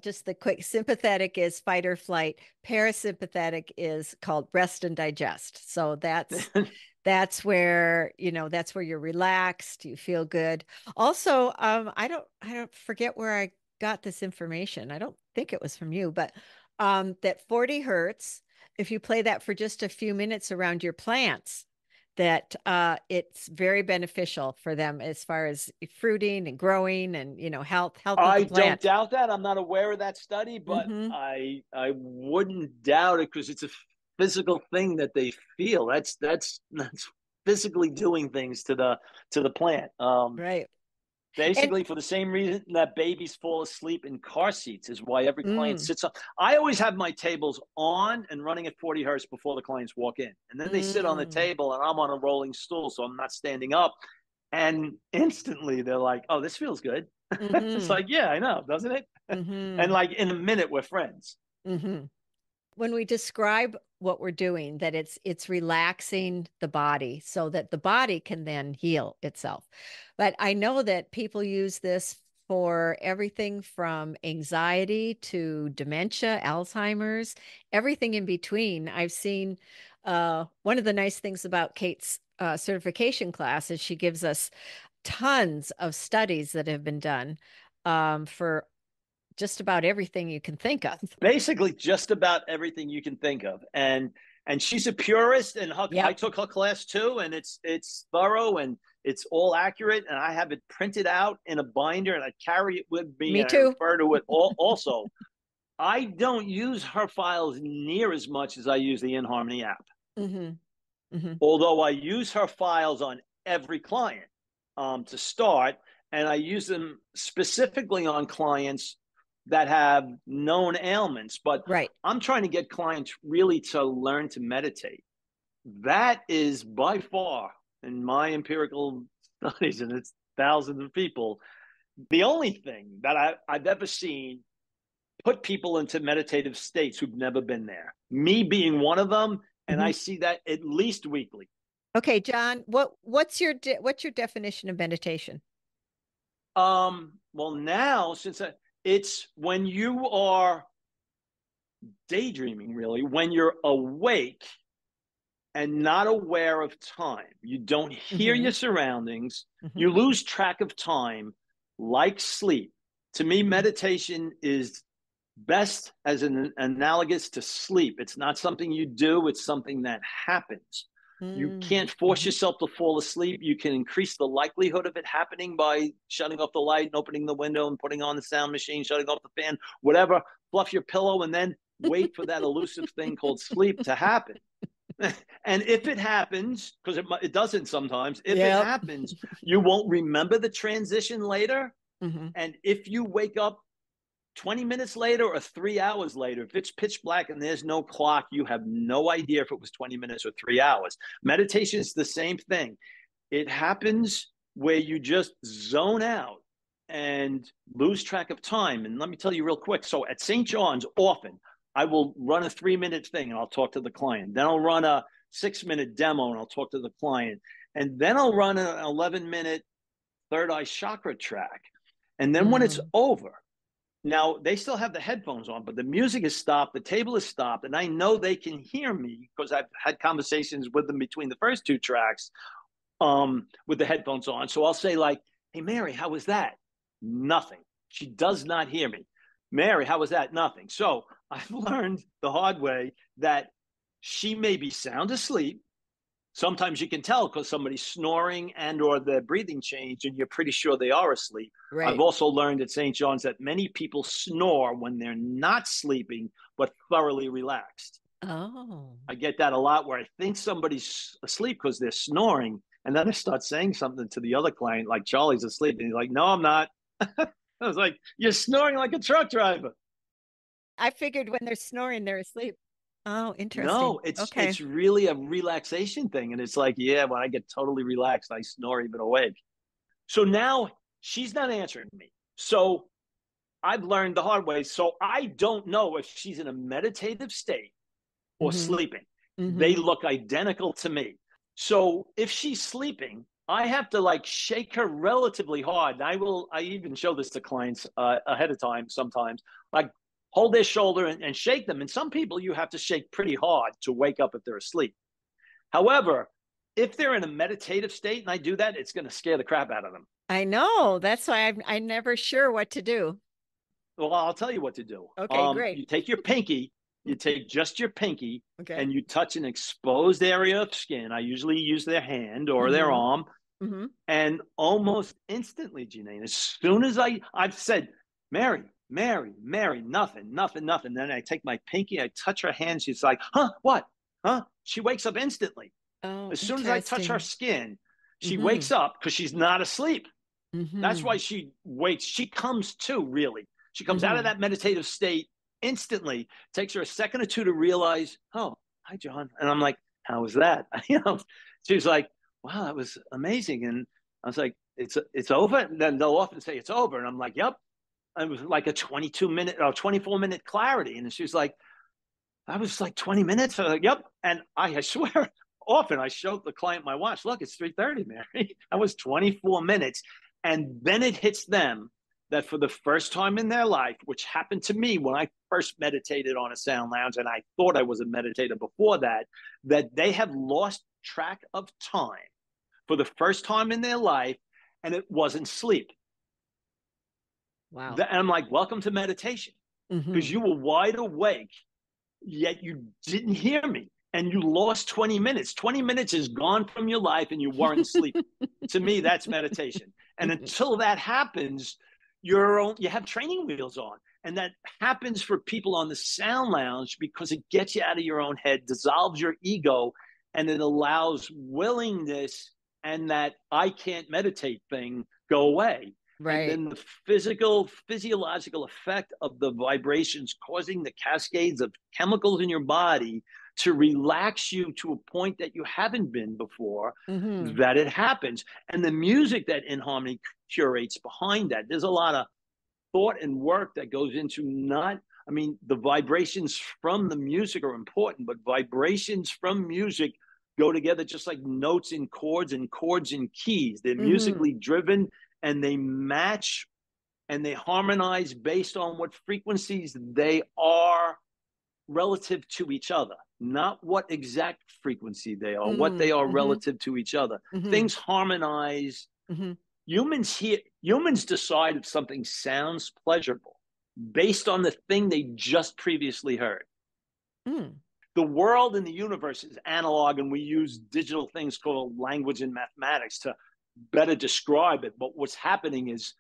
S1: just the quick sympathetic is fight or flight. Parasympathetic is called rest and digest. So that's where, that's where you're relaxed, you feel good. Also, I don't forget where I got this information. I don't think it was from you, but that 40 hertz, if you play that for just a few minutes around your plants, that it's very beneficial for them as far as fruiting and growing and health of the
S2: I don't
S1: plant.
S2: doubt that. I'm not aware of that study, but
S1: Mm-hmm.
S2: I wouldn't doubt it because it's a physical thing that they feel. That's physically doing things to the plant.
S1: Right. And
S2: Basically, for the same reason that babies fall asleep in car seats is why every client
S1: mm,
S2: sits on. I always have my tables on and running at 40 hertz before the clients walk in. And then they sit on the
S1: mm,
S2: table and I'm on a rolling stool, so I'm not standing up. And instantly they're like, "Oh, this feels good." It's
S1: mm-hmm,
S2: like, yeah, I know, doesn't it? And
S1: mm-hmm,
S2: like in a minute, we're friends.
S1: mm-hmm. When we describe what we're doing, that it's relaxing the body so that the body can then heal itself. But I know that people use this for everything from anxiety to dementia, Alzheimer's, everything in between. I've seen one of the nice things about Kate's certification class is she gives us tons of studies that have been done for just about everything you can think of.
S2: Basically, just about everything you can think of. And she's a purist, and I
S1: Yep.
S2: took her class too, and it's thorough and it's all accurate. And I have it printed out in a binder, and I carry it with me,
S1: Me
S2: and I
S1: too.
S2: refer to it all. Also, I don't use her files near as much as I use the InHarmony app,
S1: Mm-hmm. Mm-hmm.
S2: although I use her files on every client to start, and I use them specifically on clients that have known ailments. But
S1: Right.
S2: I'm trying to get clients really to learn to meditate. That is by far, in my empirical studies, and it's thousands of people, the only thing that I've ever seen put people into meditative states who've never been there. Me being one of them, and
S1: Mm-hmm.
S2: I see that at least weekly.
S1: Okay, John, what's your definition of meditation?
S2: Well, now, it's when you are daydreaming, really, when you're awake and not aware of time. You don't hear
S1: Mm-hmm.
S2: your surroundings.
S1: Mm-hmm.
S2: You lose track of time like sleep. To me, meditation is best as an analogous to sleep. It's not something you do, it's something that happens. You can't force
S1: Mm-hmm.
S2: yourself to fall asleep. You can increase the likelihood of it happening by shutting off the light and opening the window and putting on the sound machine, shutting off the fan, whatever. Fluff your pillow and then wait for that elusive thing called sleep to happen. And if it happens, because it doesn't sometimes, if it
S1: Yep.
S2: happens, you won't remember the transition later.
S1: Mm-hmm.
S2: And if you wake up 20 minutes later or 3 hours later, if it's pitch black and there's no clock, you have no idea if it was 20 minutes or 3 hours. Meditation is the same thing. It happens where you just zone out and lose track of time. And let me tell you real quick. So at St. John's, often I will run a 3-minute thing and I'll talk to the client. Then I'll run a 6-minute demo and I'll talk to the client. And then I'll run an 11-minute third eye chakra track. And then when it's
S1: Mm.
S2: over, now they still have the headphones on, but the music is stopped, the table is stopped, and I know they can hear me because I've had conversations with them between the first two tracks with the headphones on. So I'll say like, "Hey Mary, how was that?" Nothing. She does not hear me. "Mary, how was that?" Nothing. So I've learned the hard way that she may be sound asleep. Sometimes you can tell because somebody's snoring and or their breathing changed and you're pretty sure they are asleep. I've
S1: Right.
S2: also learned at St. John's that many people snore when they're not sleeping but thoroughly relaxed.
S1: Oh.
S2: I get that a lot where I think somebody's asleep because they're snoring, and then I start saying something to the other client like Charlie's asleep and he's like, "No, I'm not." I was like, "You're snoring like a truck driver."
S1: I figured when they're snoring, they're asleep. Oh,
S2: No,
S1: interesting.
S2: it's
S1: Okay.
S2: it's really a relaxation thing. And it's like, yeah, when I get totally relaxed, I snore even awake. So now she's not answering me. So I've learned the hard way. So I don't know if she's in a meditative state or
S1: Mm-hmm.
S2: sleeping. They
S1: Mm-hmm.
S2: look identical to me. So if she's sleeping, I have to like shake her relatively hard. And I even show this to clients ahead of time sometimes. Like hold their shoulder and shake them. And some people you have to shake pretty hard to wake up if they're asleep. However, if they're in a meditative state and I do that, it's going to scare the crap out of them.
S1: I know. That's why I'm never sure what to do.
S2: Well, I'll tell you what to do.
S1: Okay, great.
S2: You take your pinky, you take just your pinky,
S1: Okay.
S2: and you touch an exposed area of skin. I usually use their hand or their
S1: Mm-hmm.
S2: arm,
S1: Mm-hmm.
S2: and almost instantly, Janine, as soon as I've said, "Mary, Mary, Mary," nothing, nothing, nothing. Then I take my pinky, I touch her hand. She's like, "Huh? What? Huh?" She wakes up instantly.
S1: Oh,
S2: As soon as I touch her
S1: interesting.
S2: skin, she
S1: Mm-hmm.
S2: wakes up because she's not asleep. That's
S1: Mm-hmm.
S2: why she waits. She comes to, really. She comes out of
S1: Mm-hmm.
S2: that meditative state instantly. Takes her a second or two to realize, "Oh, hi, John." And I'm like, "How was that?" She was like, "Wow, that was amazing." And I was like, it's over. And then they'll often say it's over. And I'm like, "Yep." And it was like a 22-minute or 24-minute clarity. And she was like, "That was like 20 minutes." I was like, "Yep." And I swear, often I showed the client my watch. "Look, it's 3:30, Mary." That was 24 minutes. And then it hits them that for the first time in their life, which happened to me when I first meditated on a sound lounge, and I thought I was a meditator before that, that they have lost track of time for the first time in their life, and it wasn't sleep.
S1: Wow.
S2: And I'm like, "Welcome to meditation,"
S1: Mm-hmm.
S2: because you were wide awake yet you didn't hear me and you lost 20 minutes. 20 minutes is gone from your life and you weren't sleeping. To me, that's meditation. And until that happens, you have training wheels on. And that happens for people on the sound lounge because it gets you out of your own head, dissolves your ego, and it allows willingness and that "I can't meditate" thing go away. And
S1: Right.
S2: then the physiological effect of the vibrations causing the cascades of chemicals in your body to relax you to a point that you haven't been before,
S1: Mm-hmm.
S2: that it happens. And the music that In Harmony curates behind that, there's a lot of thought and work that goes into not, I mean, the vibrations from the music are important, but vibrations from music go together just like notes in chords and chords in keys. They're
S1: Mm-hmm.
S2: musically driven and they match and they harmonize based on what frequencies they are relative to each other, not what exact frequency they are, what they are relative to each other. Things harmonize. Humans decide if something sounds pleasurable based on the thing they just previously heard. The world and the universe is analog, and we use digital things called language and mathematics to better describe it. But what's happening is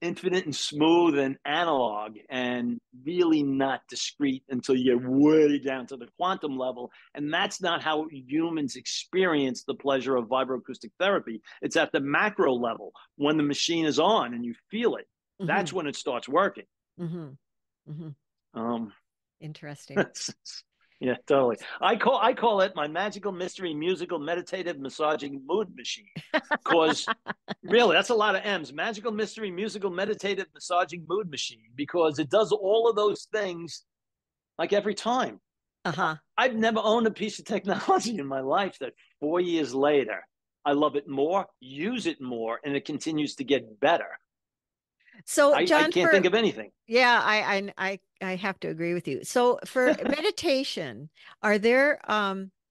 S2: infinite and smooth and analog and really not discrete until you get way down to the quantum level. And that's not how humans experience the pleasure of vibroacoustic therapy. It's at the macro level when the machine is on and you feel it. That's when it starts working.
S1: Interesting.
S2: Yeah, totally. I call it my magical mystery musical meditative massaging mood machine. Because really, that's a lot of M's. Magical mystery musical meditative massaging mood machine, because it does all of those things like every time. I've never owned a piece of technology in my life that 4 years later, I love it more, use it more, and it continues to get better.
S1: So, John,
S2: I can't think of anything.
S1: Yeah, I have to agree with you. So for meditation, are there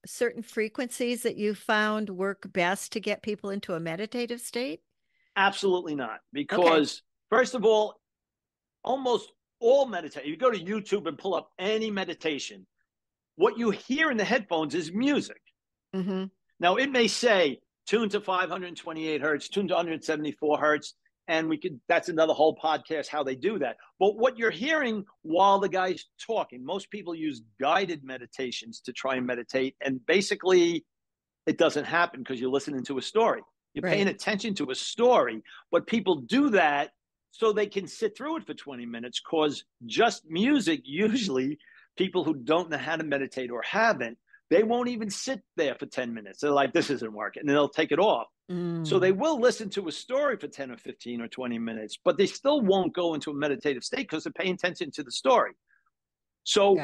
S1: certain frequencies that you found work best to get people into a meditative state?
S2: Absolutely not. Because first of all, almost all meditation, you go to YouTube and pull up any meditation, what you hear in the headphones is music. Now, it may say tune to 528 hertz, tune to 174 hertz, and that's another whole podcast how they do that. But what you're hearing while the guy's talking, most people use guided meditations to try and meditate, and basically it doesn't happen because you're listening to a story. You're paying attention to a story, but people do that so they can sit through it for 20 minutes, because just music, usually people who don't know how to meditate or haven't, they won't even sit there for 10 minutes. They're like, this isn't working, and they'll take it off. So they will listen to a story for 10 or 15 or 20 minutes, but they still won't go into a meditative state because they're paying attention to the story. So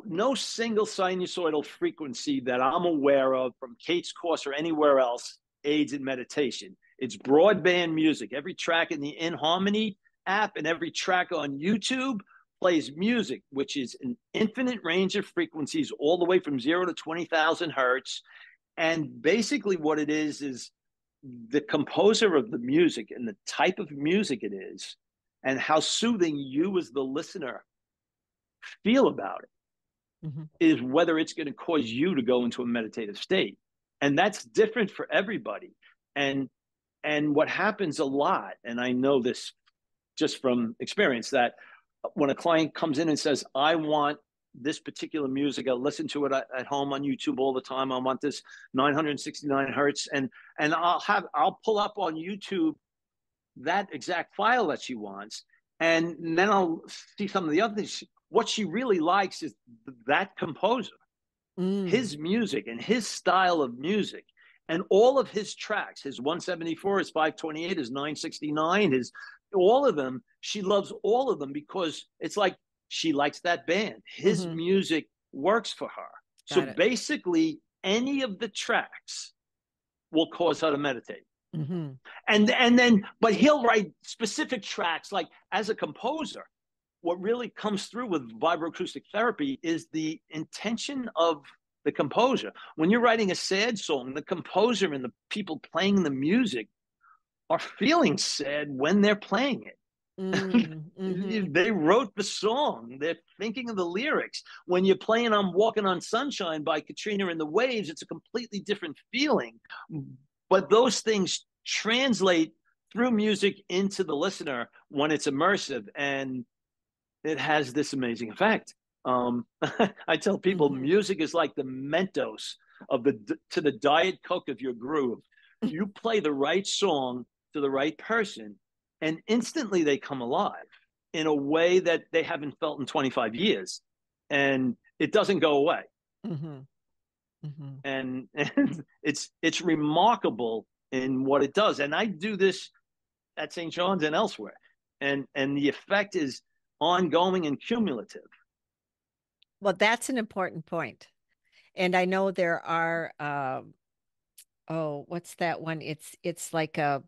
S2: no single sinusoidal frequency that I'm aware of from Kate's course or anywhere else aids in meditation. It's broadband music. Every track in the InHarmony app and every track on YouTube plays music, which is an infinite range of frequencies all the way from 0 to 20,000 hertz. And basically what it is the composer of the music and the type of music it is and how soothing you as the listener feel about it is whether it's going to cause you to go into a meditative state. And that's different for everybody. And what happens a lot, and I know this just from experience, that when a client comes in and says, I want this particular music, I listen to it at home on YouTube all the time, I want this 969 hertz, and I'll pull up on YouTube that exact file that she wants, and then I'll see some of the other things. What she really likes is that composer, his music and his style of music, and all of his tracks, his 174, his 528, his 969, all of them. She loves all of them because it's like she likes that band. His music works for her. Basically, any of the tracks will cause her to meditate. But he'll write specific tracks. Like, as a composer, what really comes through with vibroacoustic therapy is the intention of the composer. When you're writing a sad song, the composer and the people playing the music are feeling sad when they're playing it. They wrote the song. They're thinking of the lyrics. When you're playing I'm Walking on Sunshine by Katrina and the Waves, it's a completely different feeling. But those things translate through music into the listener when it's immersive, and it has this amazing effect. I tell people music is like the Mentos to the Diet Coke of your groove. You play the right song to the right person, and instantly they come alive in a way that they haven't felt in 25 years. And it doesn't go away. And it's remarkable in what it does. And I do this at St. John's and elsewhere. And the effect is ongoing and cumulative.
S1: Well, that's an important point. And I know there are, what's that one? It's like a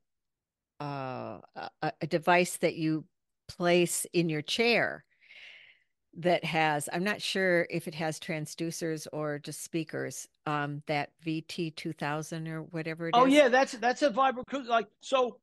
S1: device that you place in your chair that has, I'm not sure if it has transducers or just speakers, that VT2000 or whatever it
S2: Oh
S1: is.
S2: yeah, that's a VibroAcoustic. Like, so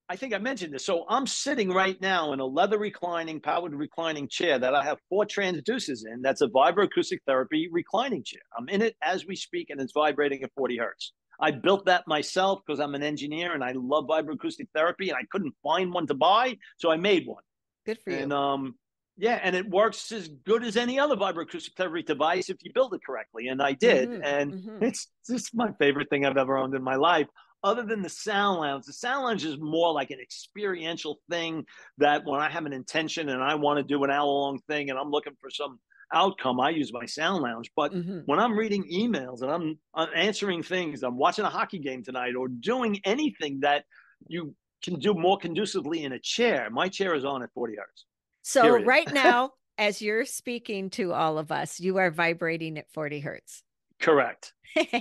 S2: I think I mentioned this. So I'm sitting right now in a leather reclining, powered reclining chair that I have 4 transducers in. That's a VibroAcoustic Therapy reclining chair. I'm in it as we speak, and it's vibrating at 40 hertz. I built that myself because I'm an engineer and I love vibroacoustic therapy, and I couldn't find one to buy, so I made one.
S1: Good for
S2: And
S1: you.
S2: yeah, and it works as good as any other vibroacoustic therapy device if you build it correctly. And I did,
S1: Mm-hmm.
S2: and
S1: Mm-hmm.
S2: it's just my favorite thing I've ever owned in my life. Other than the sound lounge, the sound lounge is more like an experiential thing that when I have an intention and I want to do an hour-long thing and I'm looking for some outcome, I use my sound lounge. But
S1: Mm-hmm.
S2: when I'm reading emails and I'm answering things, I'm watching a hockey game tonight, or doing anything that you can do more conducively in a chair, my chair is on at 40 hertz.
S1: So
S2: Period.
S1: right now, as you're speaking to all of us, you are vibrating at 40 hertz.
S2: Correct.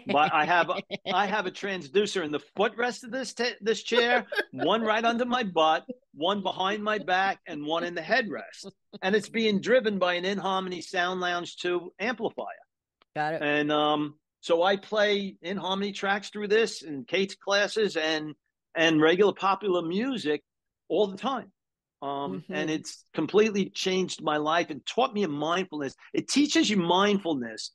S2: But I have a transducer in the footrest of this chair, one right under my butt, one behind my back, and one in the headrest. And it's being driven by an InHarmony Sound Lounge 2 amplifier.
S1: Got it.
S2: And so I play InHarmony tracks through this and Kate's classes and regular popular music all the time. And
S1: Mm-hmm.
S2: it's completely changed my life and taught me mindfulness. It teaches you mindfulness.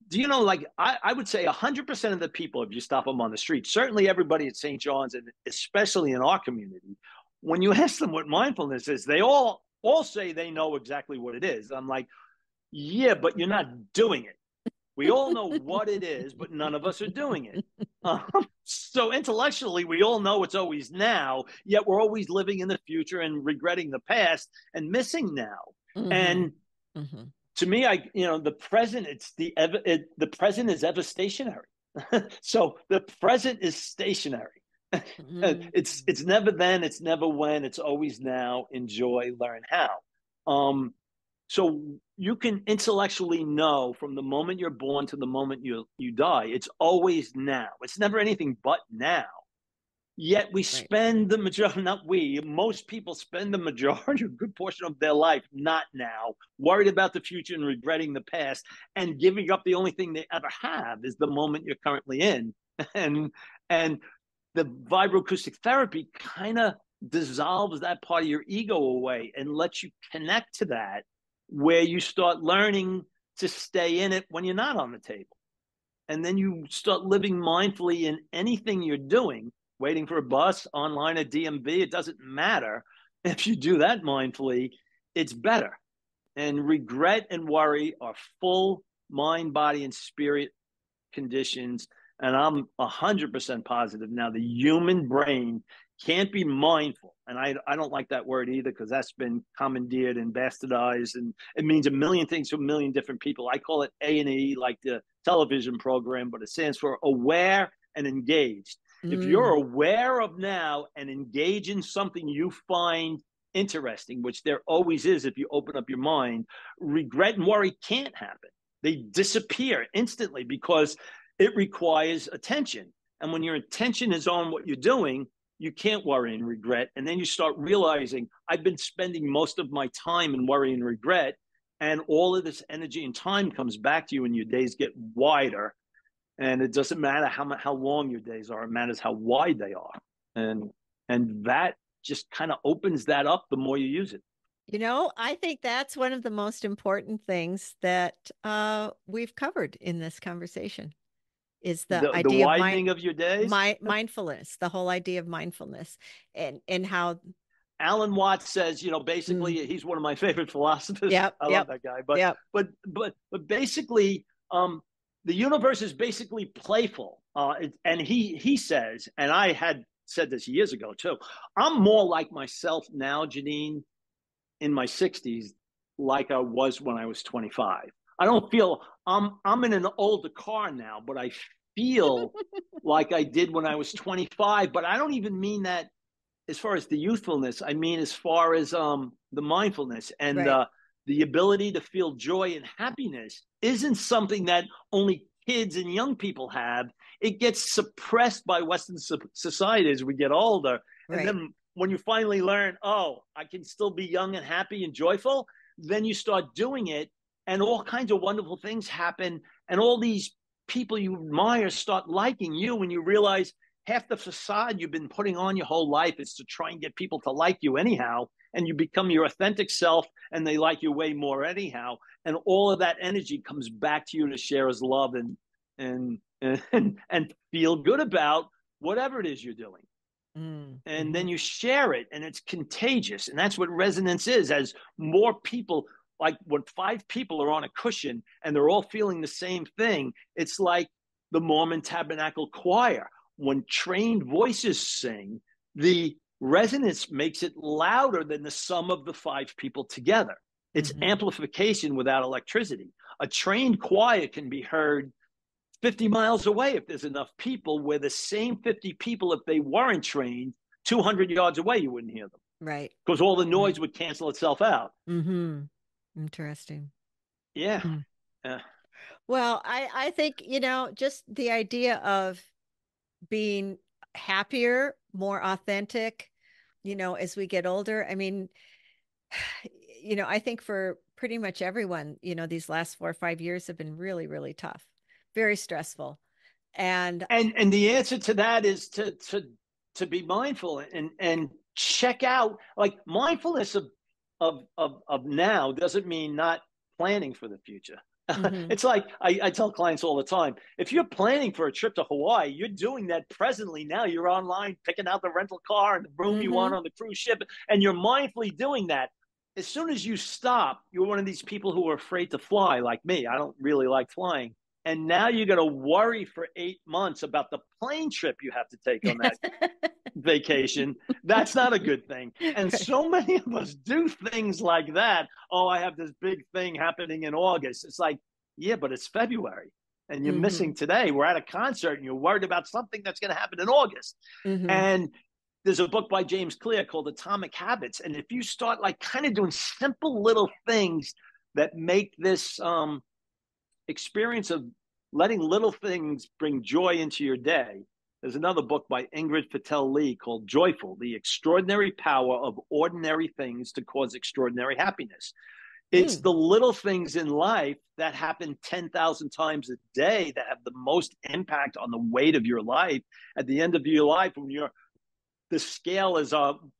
S2: Do you know, like, I would say 100% of the people, if you stop them on the street, certainly everybody at St. John's, and especially in our community, when you ask them what mindfulness is, they all say they know exactly what it is. I'm like, yeah, but you're not doing it. We all know what it is, but none of us are doing it. So intellectually, we all know it's always now, yet we're always living in the future and regretting the past and missing now.
S1: Mm-hmm.
S2: And
S1: Mm-hmm.
S2: to me, the present, the present is ever stationary. So the present is stationary.
S1: Mm-hmm.
S2: It's never then, it's never when, it's always now. Enjoy, learn how. So you can intellectually know from the moment you're born to the moment you die. It's always now. It's never anything but now. Yet we
S1: Right.
S2: spend the majority, not we, most people spend the majority, a good portion of their life not now, worried about the future and regretting the past, and giving up the only thing they ever have is the moment you're currently in. And and the vibroacoustic therapy kind of dissolves that part of your ego away and lets you connect to that, where you start learning to stay in it when you're not on the table. And then you start living mindfully in anything you're doing, waiting for a bus, online at DMV. It doesn't matter. If you do that mindfully, it's better. And regret and worry are full mind, body, and spirit conditions. And I'm 100% positive now the human brain can't be mindful. And I don't like that word either, because that's been commandeered and bastardized, and it means a million things to a million different people. I call it A&E, like the television program, but it stands for aware and engaged. If you're
S1: Mm.
S2: aware of now and engage in something you find interesting, which there always is if you open up your mind, regret and worry can't happen. They disappear instantly because it requires attention. And when your attention is on what you're doing, you can't worry and regret. And then you start realizing, I've been spending most of my time in worry and regret. And all of this energy and time comes back to you, and your days get wider. And it doesn't matter how long your days are, it matters how wide they are. And that just kind of opens that up the more you use it.
S1: I think that's one of the most important things that we've covered in this conversation is the
S2: The
S1: idea of
S2: widening of your days.
S1: mindfulness, the whole idea of mindfulness and how.
S2: Alan Watts says,
S1: Mm,
S2: basically, he's one of my favorite philosophers.
S1: yep,
S2: I love
S1: yep,
S2: that guy. But
S1: yep.
S2: but basically, the universe is basically playful. And he says, and I had said this years ago too. I'm more like myself now, Janine, in my 60s, like I was when I was 25. I don't feel I'm in an older car now, but I feel like I did when I was 25. But I don't even mean that as far as the youthfulness. I mean, as far as the mindfulness and
S1: Right.
S2: the ability to feel joy and happiness isn't something that only kids and young people have. It gets suppressed by Western society as we get older. And
S1: Right.
S2: then when you finally learn, oh, I can still be young and happy and joyful, then you start doing it, and all kinds of wonderful things happen, and all these people you admire start liking you, when you realize half the facade you've been putting on your whole life is to try and get people to like you anyhow, and you become your authentic self, and they like you way more anyhow, and all of that energy comes back to you to share as love and feel good about whatever it is you're doing. And then you share it, and it's contagious. And that's what resonance is. As more people, like when 5 people are on a cushion and they're all feeling the same thing, it's like the Mormon Tabernacle Choir. When trained voices sing, the resonance makes it louder than the sum of the 5 people together. It's amplification without electricity. A trained choir can be heard 50 miles away if there's enough people, where the same 50 people, if they weren't trained, 200 yards away, you wouldn't hear them.
S1: Right.
S2: Because all the noise would cancel itself out.
S1: Interesting.
S2: Yeah.
S1: Well, I think, just the idea of being happier, more authentic, as we get older. I mean, I think for pretty much everyone, these last 4 or 5 years have been really, really tough, very stressful. And
S2: the answer to that is to be mindful and check out, like, mindfulness of now doesn't mean not planning for the future. It's like I tell clients all the time, if you're planning for a trip to Hawaii, you're doing that presently now. You're online picking out the rental car and the room you want on the cruise ship, and you're mindfully doing that. As soon as you stop, you're one of these people who are afraid to fly, like me. I don't really like flying. And now you're going to worry for 8 months about the plane trip you have to take on that vacation. That's not a good thing. And so many of us do things like that. Oh, I have this big thing happening in August. It's like, yeah, but it's February and you're missing today. We're at a concert and you're worried about something that's going to happen in August. And there's a book by James Clear called Atomic Habits. And if you start like kind of doing simple little things that make this experience of letting little things bring joy into your day. There's another book by Ingrid Patel Lee called Joyful, The Extraordinary Power of Ordinary Things to Cause Extraordinary Happiness. It's the little things in life that happen 10,000 times a day that have the most impact on the weight of your life. At the end of your life, when the scale is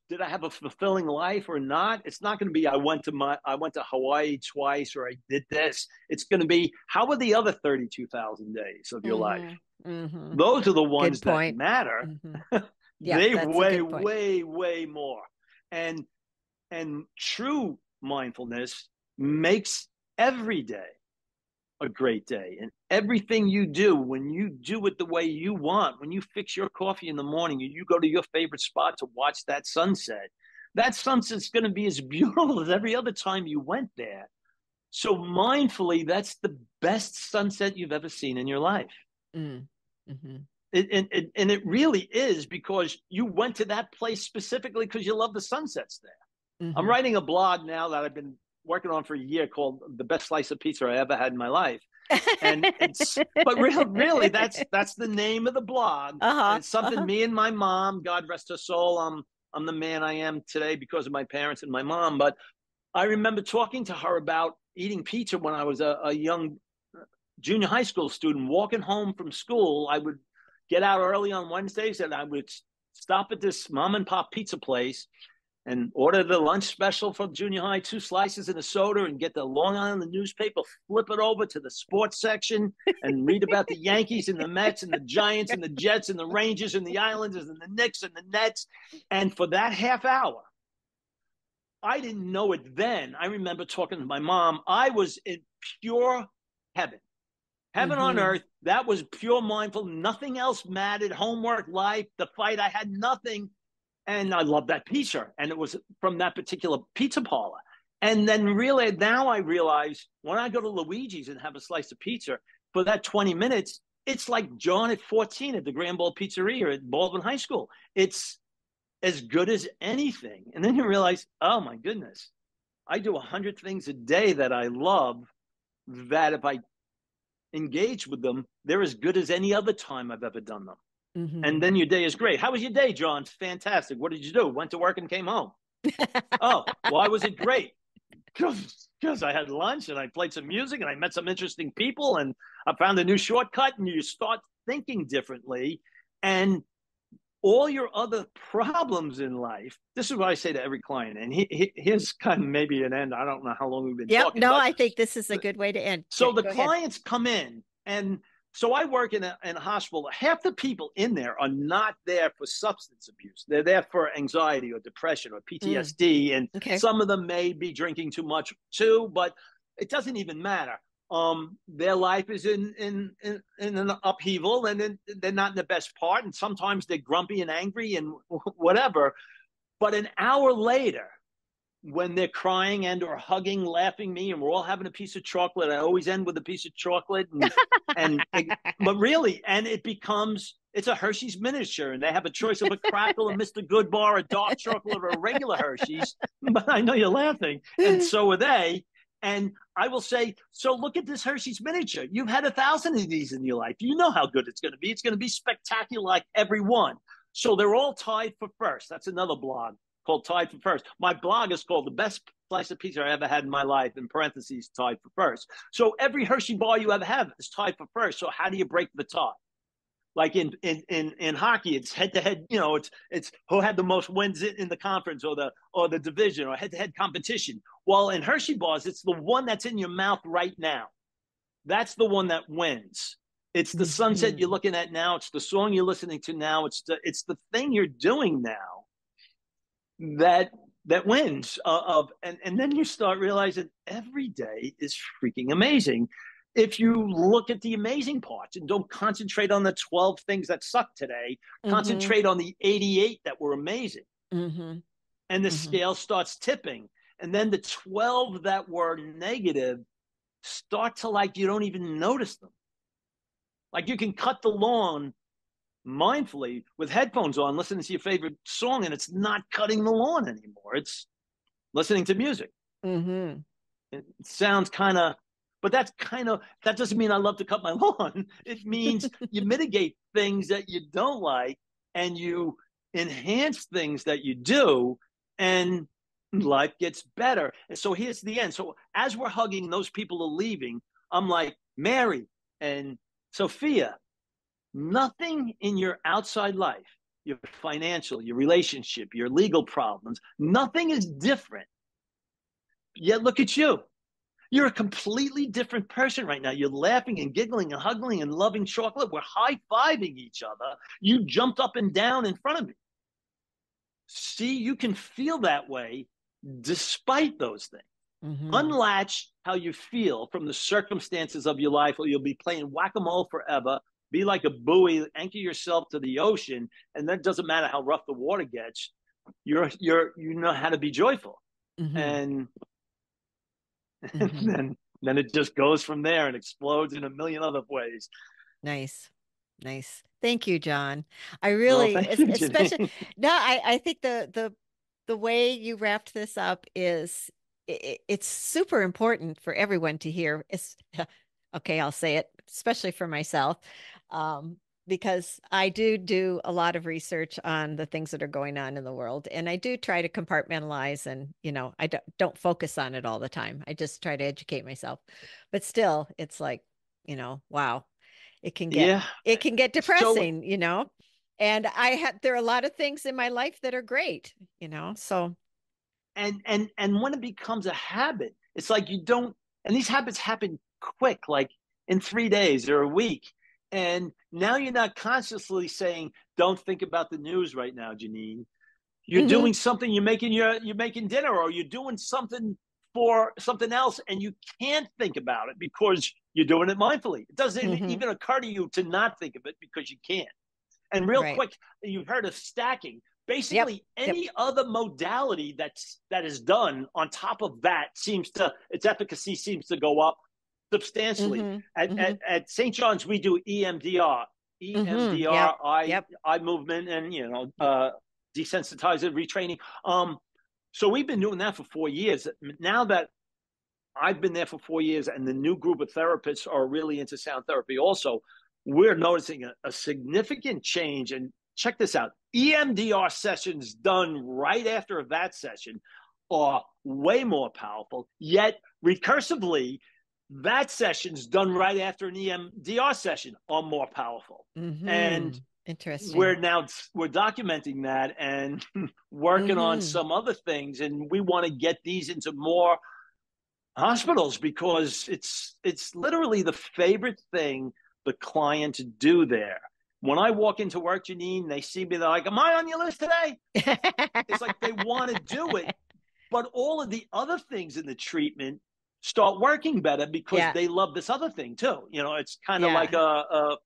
S2: did I have a fulfilling life or not? It's not going to be I went to Hawaii twice, or I did this. It's going to be, how were the other 32,000 days of your life? Those are the ones that matter.
S1: Yeah,
S2: they way more. And true mindfulness makes every day a great day. And everything you do, when you do it the way you want, when you fix your coffee in the morning and you go to your favorite spot to watch that sunset's going to be as beautiful as every other time you went there. So mindfully, that's the best sunset you've ever seen in your life. And it really is, because you went to that place specifically because you love the sunsets there. I'm writing a blog now that I've been working on for a year called The Best Slice of Pizza I Ever Had in My Life. And but really that's the name of the blog. And it's something me and my mom, God rest her soul, I'm the man I am today because of my parents and my mom. But I remember talking to her about eating pizza when I was a young junior high school student. Walking home from school, I would get out early on Wednesdays and I would stop at this mom and pop pizza place and order the lunch special from junior high, 2 slices and a soda, and get the Long Island newspaper, flip it over to the sports section and read about the Yankees and the Mets and the Giants and the Jets and the Rangers and the Islanders and the Knicks and the Nets. And for that half hour, I didn't know it then. I remember talking to my mom. I was in pure heaven. Heaven on earth. That was pure mindful. Nothing else mattered. Homework, life, the fight. I had nothing. And I loved that pizza. And it was from that particular pizza parlor. And then really, now I realize when I go to Luigi's and have a slice of pizza, for that 20 minutes, it's like John at 14 at the Grand Bowl Pizzeria at Baldwin High School. It's as good as anything. And then you realize, oh my goodness, I do 100 things a day that I love, that if I engage with them, they're as good as any other time I've ever done them. And then your day is great. How was your day, John? Fantastic. What did you do? Went to work and came home. Oh, why was it great? because I had lunch and I played some music and I met some interesting people and I found a new shortcut, and you start thinking differently. And all your other problems in life, this is what I say to every client. And here's kind of maybe an end. I don't know how long we've been
S1: Yep.
S2: talking,
S1: No,
S2: but
S1: I think this is a good way to end.
S2: so the
S1: Go ahead.
S2: clients come in, and so I work in a hospital. Half the people in there are not there for substance abuse. They're there for anxiety or depression or PTSD. And
S1: Okay.
S2: some of them may be drinking too much too, but it doesn't even matter. Their life is in an upheaval, and they're not in the best part. And sometimes they're grumpy and angry and whatever. But an hour later, when they're crying and or hugging, laughing me, and we're all having a piece of chocolate. I always end with a piece of chocolate, but really, and it's a Hershey's miniature, and they have a choice of a crackle, a Mr. Good bar, a dark chocolate, or a regular Hershey's. But I know you're laughing, and so are they. And I will say, so look at this Hershey's miniature. You've had 1,000 of these in your life. You know how good it's going to be. It's going to be spectacular, like every one. So they're all tied for first. That's another blog called Tied for First. My blog is called The Best Slice of Pizza I Ever Had in My Life, in parentheses, tied for first. So every Hershey bar you ever have is tied for first. So how do you break the tie? Like in hockey, it's head to head. It's who had the most wins in the conference or the division or head to head competition. Well, in Hershey bars, it's the one that's in your mouth right now. That's the one that wins. It's the sunset you're looking at now. It's the song you're listening to now. It's the thing you're doing now that wins. And then you start realizing every day is freaking amazing if you look at the amazing parts and don't concentrate on the 12 things that suck today. Concentrate on the 88 that were amazing. And the scale starts tipping, and then the 12 that were negative start to, like, you don't even notice them. Like, you can cut the lawn mindfully with headphones on, listening to your favorite song, and it's not cutting the lawn anymore. It's listening to music. It sounds kind of, but that doesn't mean I love to cut my lawn. It means you mitigate things that you don't like, and you enhance things that you do, and life gets better. And so here's the end. So as we're hugging, those people are leaving, I'm like, Mary and Sophia, nothing in your outside life, your financial, your relationship, your legal problems, nothing is different. Yet look at you. You're a completely different person right now. You're laughing and giggling and hugging and loving chocolate. We're high-fiving each other. You jumped up and down in front of me. See, you can feel that way despite those things. Unlatch how you feel from the circumstances of your life, or you'll be playing whack-a-mole forever. Be like a buoy, anchor yourself to the ocean, and then it doesn't matter how rough the water gets. You know how to be joyful, and then it just goes from there and explodes in a million other ways.
S1: Nice. Thank you, John. I
S2: Well,
S1: really,
S2: thank you,
S1: especially no, I think the way you wrapped this up is it's super important for everyone to hear. It's okay, I'll say it, especially for myself, because I do a lot of research on the things that are going on in the world, and I do try to compartmentalize, and I don't focus on it all the time. I just try to educate myself, but still, it's like, wow, it can get depressing, and there are a lot of things in my life that are great, so.
S2: And when it becomes a habit, it's like and these habits happen quick, like in 3 days or a week. And now you're not consciously saying, don't think about the news right now, Janine. You're doing something, you're making dinner, or you're doing something for something else, and you can't think about it because you're doing it mindfully. It doesn't even occur to you to not think of it because you can't. And real quick, you've heard of stacking. Basically, any other modality that is done on top of that its efficacy seems to go up substantially. At St. John's, we do EMDR, eye movement, and desensitizer retraining. So we've been doing that for 4 years. Now that I've been there for 4 years, and the new group of therapists are really into sound therapy also, we're noticing a significant change. And check this out. EMDR sessions done right after that session are way more powerful, yet recursively, that session's done right after an EMDR session are more powerful. And
S1: Interesting.
S2: we're documenting that and working on some other things, and we want to get these into more hospitals because it's literally the favorite thing the clients do there. When I walk into work, Janine, they see me, they're like, am I on your list today? It's like they want to do it, but all of the other things in the treatment start working better because
S1: Yeah.
S2: they love this other thing too. You know, it's kind of like
S1: Yeah.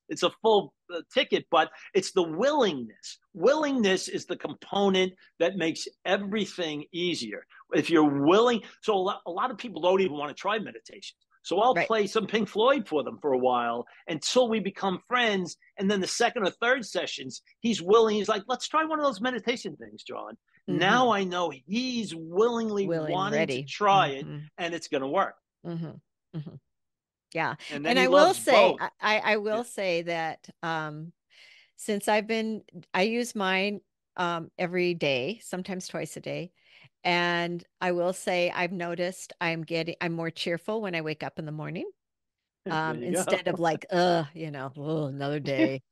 S2: it's a full ticket, but it's the willingness. Willingness is the component that makes everything easier. If you're willing, so a lot of people don't even want to try meditation. So I'll
S1: Right.
S2: play some Pink Floyd for them for a while until we become friends. And then the second or third sessions, he's willing. He's like, let's try one of those meditation things, John. Now I know he's willingly
S1: Willing,
S2: wanting to
S1: ready.
S2: try it and it's going to work.
S1: Yeah.
S2: And then
S1: And
S2: he
S1: I will
S2: loves
S1: say,
S2: both.
S1: I
S2: Yeah.
S1: will say that since I use mine every day, sometimes twice a day. And I will say I've noticed I'm more cheerful when I wake up in the morning.
S2: There you
S1: Instead of
S2: go.
S1: like, oh, another day.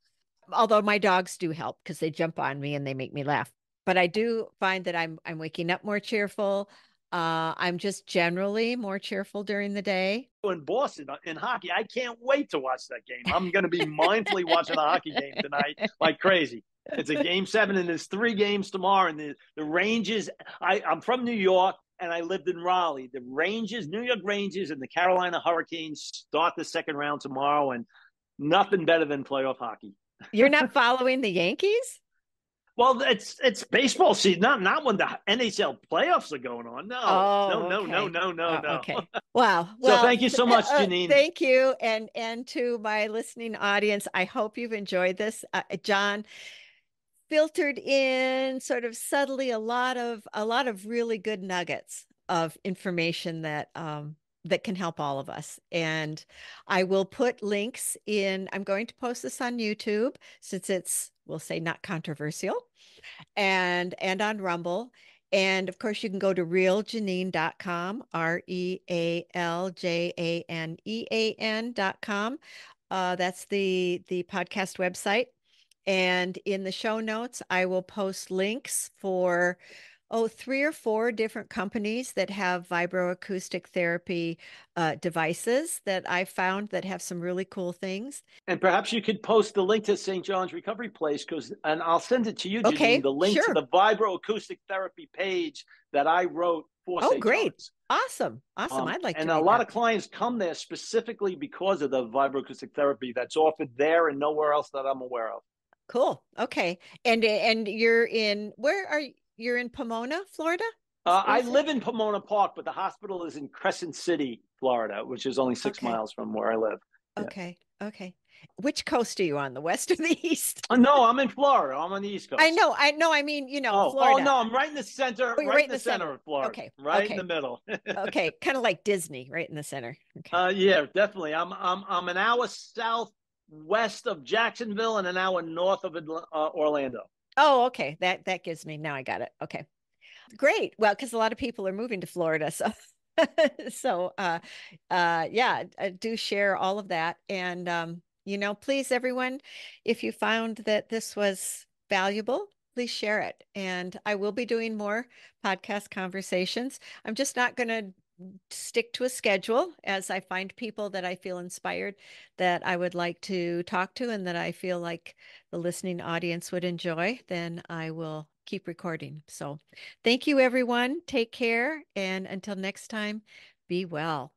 S1: Although my dogs do help because they jump on me and they make me laugh. But I do find that I'm waking up more cheerful. I'm just generally more cheerful during the day.
S2: In Boston in hockey, I can't wait to watch that game. I'm going to be mindfully watching a hockey game tonight like crazy. It's a game 7 and there's 3 games tomorrow. And the Rangers, I'm from New York and I lived in Raleigh. The Rangers, New York Rangers and the Carolina Hurricanes start the second round tomorrow, and nothing better than playoff hockey.
S1: You're not following the Yankees?
S2: Well, it's baseball season, not when the NHL playoffs are going on. No, no,
S1: Oh,
S2: no, no,
S1: okay.
S2: no, no,
S1: Oh,
S2: no.
S1: okay. Wow.
S2: So
S1: Well,
S2: thank you so much, Janine.
S1: thank you, and to my listening audience, I hope you've enjoyed this. John filtered in sort of subtly a lot of really good nuggets of information that can help all of us. And I will put links in. I'm going to post this on YouTube since it's, we'll say, not controversial, and on Rumble. And of course, you can go to realjanine.com, RealJanean.com. That's the podcast website. And in the show notes, I will post links for 3 or 4 different companies that have vibroacoustic therapy devices that I found that have some really cool things.
S2: And perhaps you could post the link to St. John's Recovery Place, and I'll send it to you, Janine,
S1: Okay,
S2: the link to
S1: sure.
S2: the VibroAcoustic Therapy page that I wrote for
S1: Oh,
S2: St.
S1: great.
S2: John's.
S1: Awesome. Awesome. I'd like to
S2: And a
S1: read
S2: lot
S1: that.
S2: of clients come there specifically because of the vibroacoustic therapy that's offered there and nowhere else that I'm aware of.
S1: Cool. Okay. And you're in where are you? You're in Pomona, Florida?
S2: I
S1: Is it?
S2: live in Pomona Park, but the hospital is in Crescent City, Florida, which is only 6
S1: Okay.
S2: miles from where I live. Yeah.
S1: Okay. Okay. Which coast are you on? The west or the east?
S2: No, I'm in Florida. I'm on the East
S1: I
S2: Coast.
S1: know. I know. I mean,
S2: Oh,
S1: Florida.
S2: no, I'm right in the center,
S1: Oh, you're
S2: right
S1: right
S2: in
S1: in
S2: the
S1: the
S2: center
S1: center.
S2: of Florida,
S1: Okay.
S2: right in the
S1: Okay.
S2: middle.
S1: Okay. Kind of like Disney, right in the center. Okay.
S2: Yeah, definitely. I'm an hour southwest of Jacksonville and an hour north of Orlando.
S1: Oh, okay. That gives me, now I got it. Okay. Great. Well, because a lot of people are moving to Florida, so yeah, do share all of that. And please, everyone, if you found that this was valuable, please share it. And I will be doing more podcast conversations. I'm just not going to stick to a schedule as I find people that I feel inspired that I would like to talk to and that I feel like the listening audience would enjoy, then I will keep recording. So thank you, everyone. Take care. And until next time, be well.